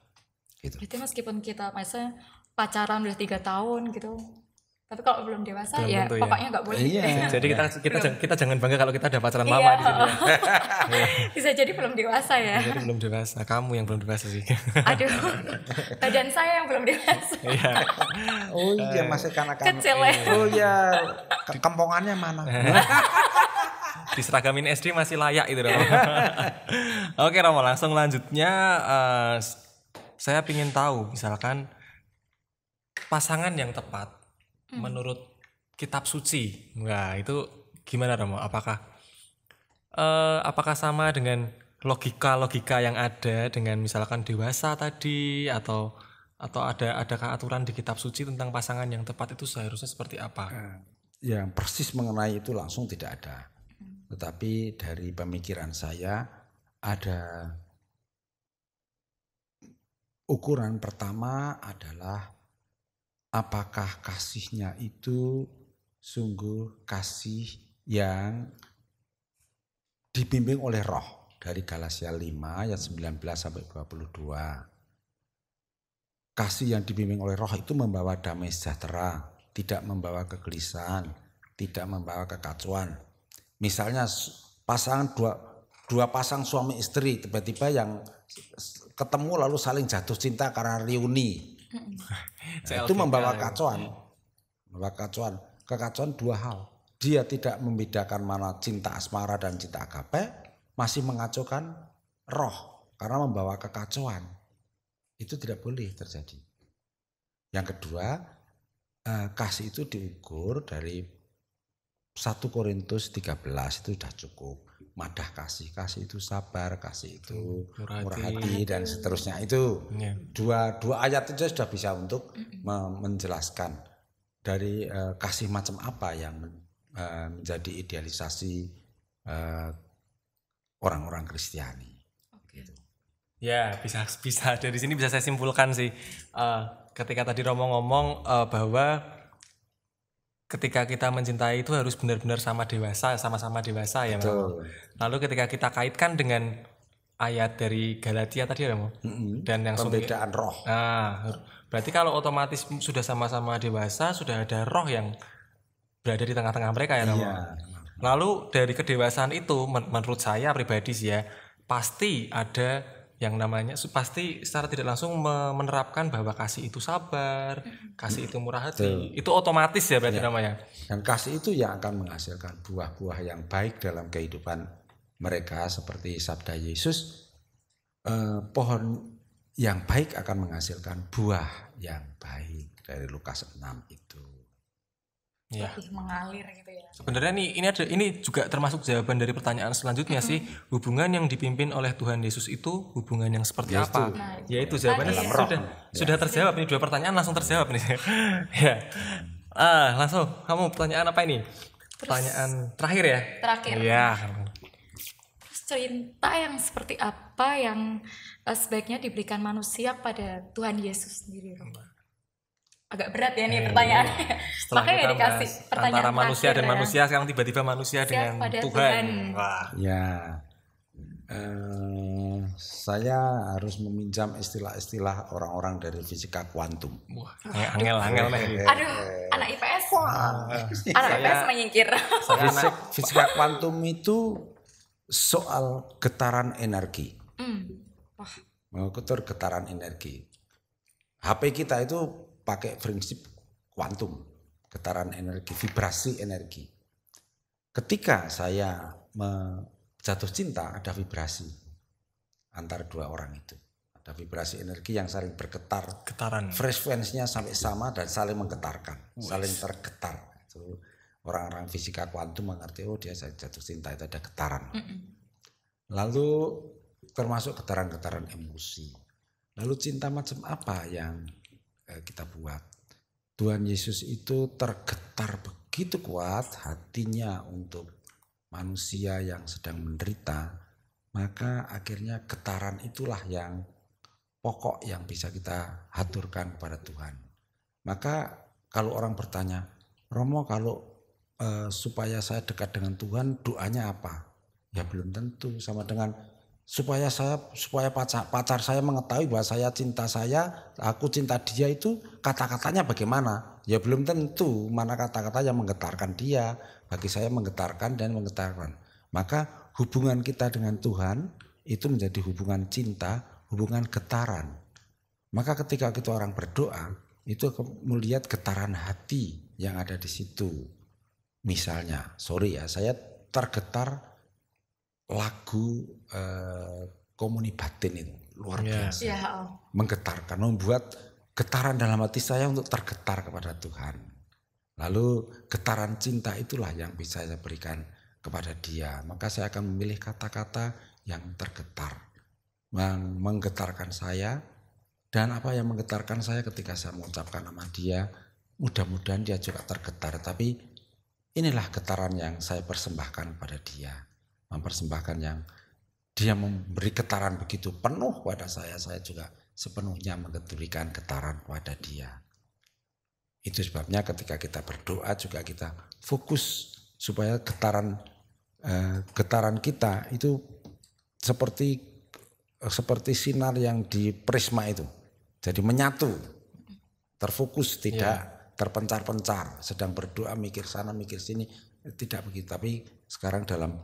S3: Gitu.
S2: Berarti meskipun kita misalnya pacaran udah 3 tahun gitu, tapi kalau belum dewasa ya pokoknya nggak boleh.
S3: Iya.
S1: Jadi kita jangan bangga kalau kita udah pacaran lama di sini.
S2: Bisa jadi belum dewasa ya.
S1: Jadi belum dewasa, kamu yang belum dewasa sih.
S2: Aduh, badan saya yang belum dewasa.
S3: Oh iya masih kanak-kanak.
S2: Kecil ya.
S3: Oh iya, kempongannya mana?
S1: Diseragamin SD masih layak itu Romo. Oke Romo, langsung lanjutnya saya ingin tahu misalkan pasangan yang tepat menurut kitab suci. Nah, itu gimana Romo? Apakah sama dengan logika yang ada dengan misalkan dewasa tadi atau adakah aturan di kitab suci tentang pasangan yang tepat itu seharusnya seperti apa?
S3: Yang persis mengenai itu langsung tidak ada. Tetapi dari pemikiran saya ada ukuran pertama adalah apakah kasihnya itu sungguh kasih yang dibimbing oleh roh. Dari Galatia 5 ayat 19 sampai 22. Kasih yang dibimbing oleh roh itu membawa damai sejahtera, tidak membawa kegelisahan, tidak membawa kekacauan. Misalnya dua pasang suami istri tiba-tiba yang ketemu lalu saling jatuh cinta karena reuni. Itu membawa kekacauan. Kekacauan dua hal. Dia tidak membedakan mana cinta asmara dan cinta agape, masih mengacaukan roh karena membawa kekacauan. Itu tidak boleh terjadi. Yang kedua, kasih itu diukur dari 1 Korintus 13 itu sudah cukup. Madah kasih itu sabar, kasih itu murah hati dan seterusnya itu. Dua ayat itu sudah bisa untuk menjelaskan dari kasih macam apa yang menjadi idealisasi orang-orang Kristiani. Gitu.
S1: Ya bisa dari sini bisa saya simpulkan sih ketika tadi Romo ngomong bahwa ketika kita mencintai itu harus benar-benar sama dewasa ya Romo. Lalu ketika kita kaitkan dengan ayat dari Galatia tadi Romo dan yang
S3: pembedaan roh.
S1: Nah, berarti kalau otomatis sudah sama-sama dewasa sudah ada roh yang berada di tengah-tengah mereka ya Romo. Iya. Lalu dari kedewasaan itu menurut saya pribadi sih ya pasti ada yang namanya pasti secara tidak langsung menerapkan bahwa kasih itu sabar, kasih itu murah hati. Itu otomatis ya berarti namanya.
S3: Dan kasih itu yang akan menghasilkan buah-buah yang baik dalam kehidupan mereka seperti sabda Yesus, pohon yang baik akan menghasilkan buah yang baik dari Lukas 6 itu.
S1: Ya.
S2: Lebih mengalir gitu ya.
S1: Sebenarnya ini juga termasuk jawaban dari pertanyaan selanjutnya sih, hubungan yang dipimpin oleh Tuhan Yesus itu hubungan yang seperti apa? Ya itu jawabannya sudah terjawab nih, 2 pertanyaan langsung terjawab nih. Ya. Langsung kamu pertanyaan apa ini? Pertanyaan terakhir ya?
S2: Terakhir.
S1: Iya.
S2: Terus cinta yang seperti apa yang sebaiknya diberikan manusia pada Tuhan Yesus sendiri? Agak berat ya nih pertanyaannya. Makanya dikasih pertanyaan
S1: antara manusia dan manusia, sekarang tiba-tiba manusia dengan Tuhan.
S2: Wah.
S3: Ya, saya harus meminjam istilah-istilah orang-orang dari fisika kuantum.
S1: Wah, angel nih.
S2: Aduh, anak IPS. Anak IPS menyingkir.
S3: Fisika kuantum itu soal getaran energi. Mengukur getaran energi. HP kita itu pakai prinsip kuantum, getaran energi, vibrasi energi. Ketika saya jatuh cinta, ada vibrasi antara dua orang itu. Ada vibrasi energi yang saling bergetar, frekuensinya sampai sama dan saling menggetarkan, saling tergetar. Itu orang-orang fisika kuantum mengerti, oh dia jatuh cinta itu ada getaran. Lalu termasuk getaran-getaran emosi. Lalu cinta macam apa yang kita buat? Tuhan Yesus itu tergetar begitu kuat hatinya untuk manusia yang sedang menderita, maka akhirnya getaran itulah yang pokok yang bisa kita haturkan kepada Tuhan. Maka kalau orang bertanya, Romo kalau supaya saya dekat dengan Tuhan doanya apa? Ya belum tentu sama dengan supaya pacar saya mengetahui bahwa saya cinta aku cinta dia itu kata-katanya bagaimana? Ya belum tentu mana kata-kata yang menggetarkan dia. Bagi saya menggetarkan dan menggetarkan. Maka hubungan kita dengan Tuhan itu menjadi hubungan cinta, hubungan getaran. Maka ketika kita orang berdoa itu melihat getaran hati yang ada di situ. Misalnya, saya tergetar lagu Komuni Batin itu luar biasa, menggetarkan, membuat getaran dalam hati saya untuk tergetar kepada Tuhan. Lalu getaran cinta itulah yang bisa saya berikan kepada dia. Maka saya akan memilih kata-kata yang tergetar, yang menggetarkan saya. Dan apa yang menggetarkan saya ketika saya mengucapkan nama dia, mudah-mudahan dia juga tergetar. Tapi inilah getaran yang saya persembahkan pada dia. Mempersembahkan yang dia memberi getaran begitu penuh pada saya juga sepenuhnya memberikan getaran pada dia. Itu sebabnya ketika kita berdoa juga kita fokus supaya getaran kita itu seperti sinar yang di prisma itu. Jadi menyatu, terfokus, tidak terpencar-pencar. Sedang berdoa mikir sana mikir sini, tidak begitu. Tapi sekarang dalam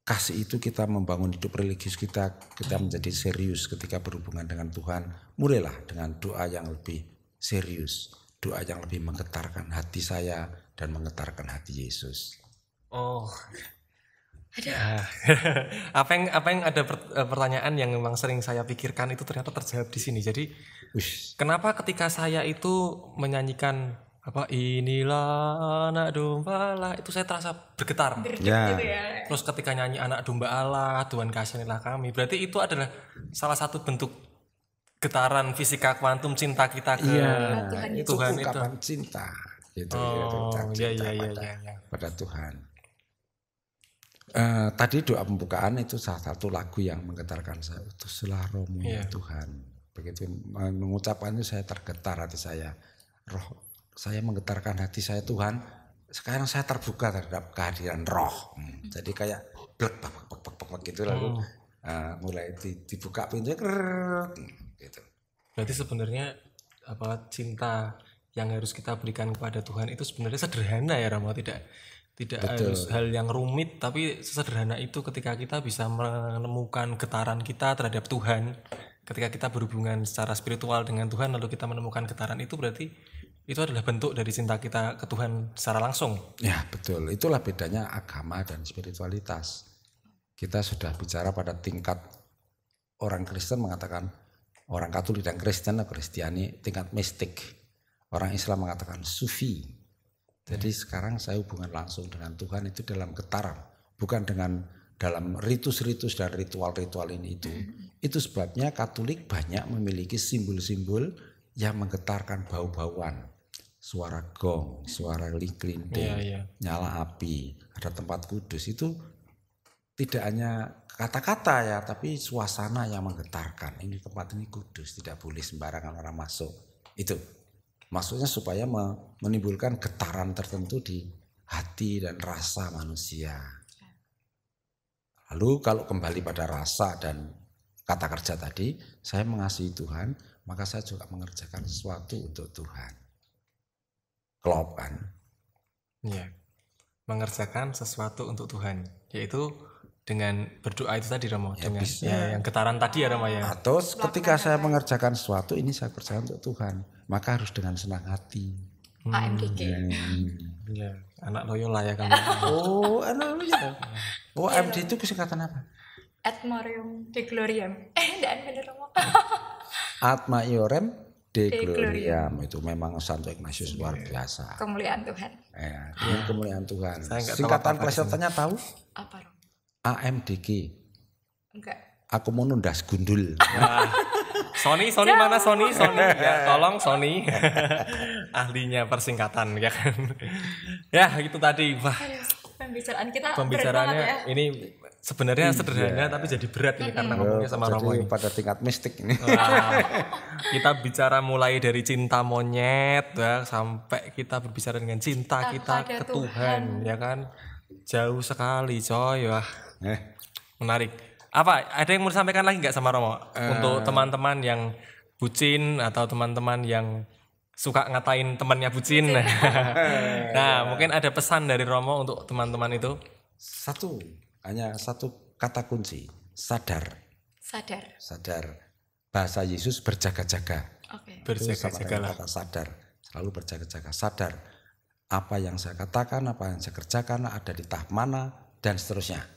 S3: kasih itu kita membangun hidup religius kita menjadi serius ketika berhubungan dengan Tuhan. Mulailah dengan doa yang lebih serius, doa yang lebih menggetarkan hati saya dan menggetarkan hati Yesus.
S1: Oh, apa yang ada pertanyaan yang memang sering saya pikirkan itu ternyata terjawab di sini. Jadi kenapa ketika saya itu menyanyikan inilah anak domba Allah, itu saya terasa bergetar.
S2: Gitu ya.
S1: Terus ketika nyanyi anak domba Allah, Tuhan kasihanilah kami, berarti itu adalah salah satu bentuk getaran fisika kuantum cinta kita ke Tuhan itu.
S3: Ungkapan cinta gitu, pada Tuhan. Tadi doa pembukaan itu salah satu lagu yang menggetarkan saya. Utuslah Roh-Mu ya Tuhan. Begitu mengucapkannya saya tergetar hati saya. Roh saya menggetarkan hati saya Tuhan. Sekarang saya terbuka terhadap kehadiran Roh. Jadi kayak blek gitu lalu mulai dibuka pintunya gitu.
S1: Berarti sebenarnya cinta yang harus kita berikan kepada Tuhan itu sebenarnya sederhana ya Ramo, tidak harus hal yang rumit, tapi sesederhana itu ketika kita bisa menemukan getaran kita terhadap Tuhan, ketika kita berhubungan secara spiritual dengan Tuhan lalu kita menemukan getaran itu, berarti itu adalah bentuk dari cinta kita ke Tuhan secara langsung.
S3: Ya betul, itulah bedanya agama dan spiritualitas. Kita sudah bicara pada tingkat orang Kristen mengatakan, orang Katolik dan Kristen atau Kristiani tingkat mistik, orang Islam mengatakan sufi. Jadi sekarang saya hubungan langsung dengan Tuhan itu dalam getaran, bukan dalam ritus-ritus dan ritual-ritual ini itu. Itu sebabnya Katolik banyak memiliki simbol-simbol yang menggetarkan bau-bauan. Suara gong, suara lilin, nyala api, ada tempat kudus. Itu tidak hanya kata-kata ya, tapi suasana yang menggetarkan. Ini tempat ini kudus, tidak boleh sembarangan orang masuk. Itu. Maksudnya supaya menimbulkan getaran tertentu di hati dan rasa manusia. Lalu kalau kembali pada rasa dan kata kerja tadi, saya mengasihi Tuhan, maka saya juga mengerjakan sesuatu untuk Tuhan. Klop kan?
S1: Iya, mengerjakan sesuatu untuk Tuhan, yaitu dengan berdoa itu tadi Ramo, dengan yang getaran tadi ya Ramo ya.
S3: Atau ketika saya mengerjakan sesuatu ini saya kerjakan untuk Tuhan, maka harus dengan senang hati.
S2: AMDG.
S1: Ya, anak Loyola ya kamu.
S3: Oh, anak Loyola. Oh, AMD itu singkatan apa?
S2: Ad Maiorem Dei Gloriam. Enggak bener Ramo.
S3: Ad Maiorem Dei Gloriam itu memang Santo Ignatius luar biasa.
S2: Kemuliaan Tuhan.
S3: Ya, kemuliaan Tuhan. Singkatan plesetannya tahu?
S2: Apa Ramo?
S3: AMDG.
S2: Enggak.
S3: Aku mau nundas gundul.
S1: Sony mana Sony ya, tolong Sony. Ahlinya persingkatan ya kan. Ya itu tadi. Wah, pembicaraannya ini sebenarnya sederhana tapi jadi berat ini karena ngomongnya sama Romo ini.
S3: Pada tingkat mistik ini.
S1: Kita bicara mulai dari cinta monyet ya, sampai kita berbicara dengan cinta kita ke Tuhan ya kan. Jauh sekali coy. Wah. Menarik. Apa ada yang mau disampaikan lagi nggak sama Romo untuk teman-teman yang bucin atau teman-teman yang suka ngatain temannya bucin? Nah mungkin ada pesan dari Romo untuk teman-teman itu.
S3: Hanya satu kata kunci, sadar. Bahasa Yesus berjaga-jaga.
S1: Berjaga-jaga.
S3: Kata sadar, selalu berjaga-jaga. Sadar apa yang saya katakan, apa yang saya kerjakan, ada di tahap mana dan seterusnya.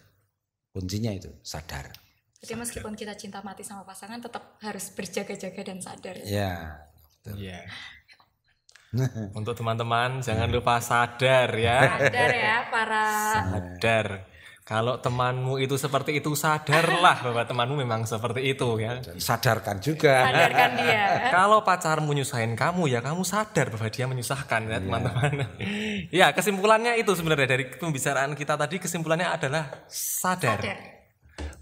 S3: Kuncinya itu sadar.
S2: Jadi meskipun kita cinta mati sama pasangan tetap harus berjaga-jaga dan sadar.
S3: Ya, betul.
S1: Yeah. Untuk teman-teman jangan lupa sadar ya.
S2: Sadar ya para.
S1: Sadar. Kalau temanmu itu seperti itu, sadarlah bahwa temanmu memang seperti itu ya.
S3: Dan sadarkan juga.
S2: Sadarkan dia.
S1: Kalau pacarmu nyusahin kamu ya kamu sadar bahwa dia menyusahkan ya teman-teman. Ya kesimpulannya itu sebenarnya dari pembicaraan kita tadi, kesimpulannya adalah sadar.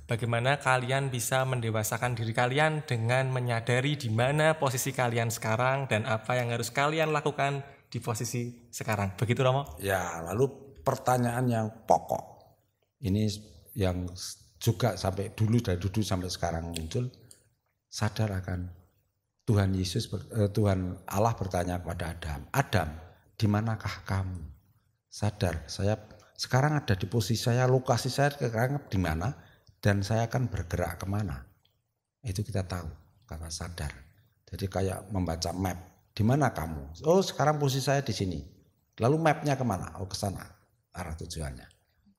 S1: Bagaimana kalian bisa mendewasakan diri kalian dengan menyadari di mana posisi kalian sekarang dan apa yang harus kalian lakukan di posisi sekarang. Begitu Romo?
S3: Ya, lalu pertanyaan yang pokok. Ini yang juga sampai dulu dari dulu sampai sekarang muncul. Sadar akan Tuhan Allah bertanya kepada Adam. Adam, di manakah kamu? Sadar, saya sekarang ada di posisi saya, lokasi saya sekarang di mana? Dan saya akan bergerak kemana? Itu kita tahu, kata sadar. Jadi kayak membaca map. Di mana kamu? Oh sekarang posisi saya di sini. Lalu mapnya kemana? Oh ke sana, arah tujuannya.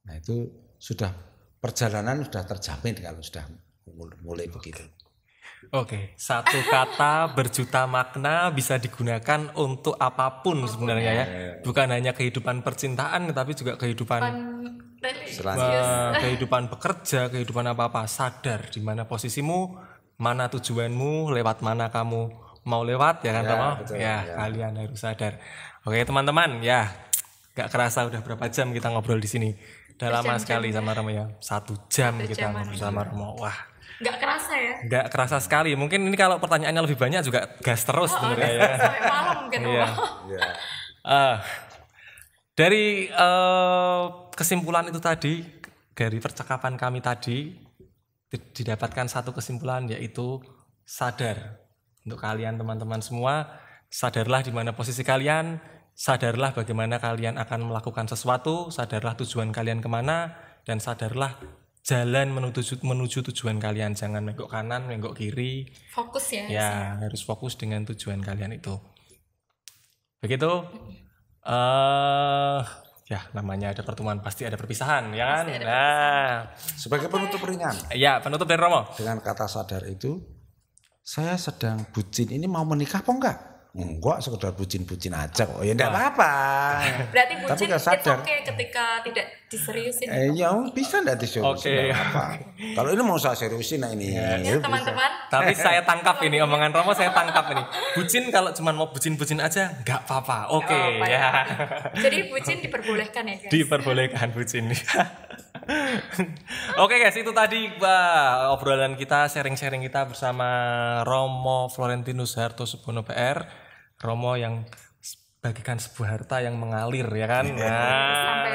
S3: Nah itu sudah perjalanan sudah terjamin kalau sudah mulai begitu.
S1: Oke, satu kata berjuta makna bisa digunakan untuk apapun sebenarnya ya. Bukan hanya kehidupan percintaan, tapi juga kehidupan kehidupan bekerja, kehidupan apa-apa. Sadar di mana posisimu, mana tujuanmu, lewat mana kamu mau lewat ya kan Romo? Ya, kalian harus sadar. Oke teman-teman, ya gak kerasa udah berapa jam kita ngobrol di sini. Udah lama sekali sama Romo ya. 1 jam kita ngobrol sama Romo. Wah.
S2: Gak kerasa ya?
S1: Gak kerasa sekali. Mungkin ini kalau pertanyaannya lebih banyak juga gas terus sebenarnya ya.
S2: Sampai malam gitu.
S1: Iya. Dari kesimpulan itu tadi, dari percakapan kami tadi didapatkan satu kesimpulan yaitu sadar. Untuk kalian teman-teman semua, sadarlah di mana posisi kalian, sadarlah bagaimana kalian akan melakukan sesuatu, sadarlah tujuan kalian kemana, dan sadarlah jalan menuju tujuan kalian. Jangan menggok kanan, menggok kiri.
S2: Fokus ya.
S1: Ya, harus fokus dengan tujuan kalian itu. Begitu. Ya namanya ada pertemuan pasti ada perpisahan ya kan. Nah,
S3: sebagai penutup ringan.
S1: Ya, penutup dari Romo.
S3: Dengan kata sadar itu, saya sedang bucin ini mau menikah apa enggak? Enggak, sekedar bucin-bucin aja kok. Ya enggak apa-apa.
S2: Berarti bucin
S3: tapi enggak sadar.
S2: Oke ketika tidak diseriusin.
S3: Ya bisa enggak diseriusin. Apa. Kalau ini mau saya seriusin nah ini.
S2: Ya, teman-teman.
S1: Tapi saya tangkap ini omongan Romo, saya tangkap ini. Bucin kalau cuma mau bucin-bucin aja enggak apa-apa. Oke ya.
S2: Jadi bucin diperbolehkan ya guys.
S1: Diperbolehkan bucin. Oke guys, itu tadi obrolan kita, sharing-sharing kita bersama Romo Florentinus Hartosubono PR. Romo yang bagikan sebuah harta yang mengalir ya kan. Nah,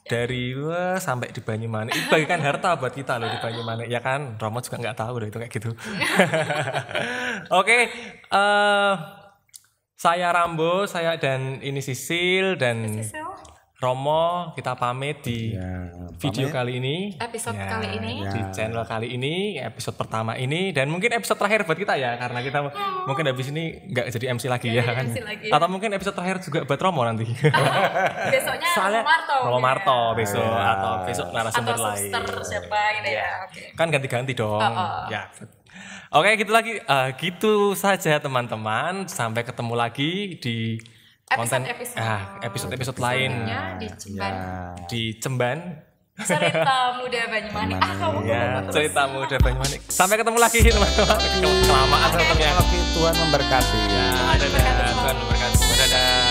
S1: dari sampai di Banyumanik. Itu bagikan harta buat kita loh di Banyumanik ya kan. Romo juga nggak tahu loh itu kayak gitu. Oke, saya Rambo, saya dan ini Sisil dan Romo, kita pamit di video kali ini,
S2: episode kali ini,
S1: di channel kali ini, episode pertama ini, dan mungkin episode terakhir buat kita ya, karena kita mungkin habis ini nggak jadi MC lagi ya kan, atau mungkin episode terakhir juga buat Romo nanti.
S2: Besoknya
S1: Romo Marto besok atau besok narasumber lain.
S2: Atau suster siapa gitu ya.
S1: Kan ganti-ganti dong. Ya. Oke, gitu lagi, gitu saja teman-teman. Sampai ketemu lagi di episode lain di Cemban.
S2: Cerita Muda Banyumanik.
S1: Cerita Muda Banyumanik. Sampai ketemu lagi teman-teman. Kelamaan sebetulnya.
S3: Tuhan memberkati.
S1: Ya, dadah. Tuhan memberkati. Dadah.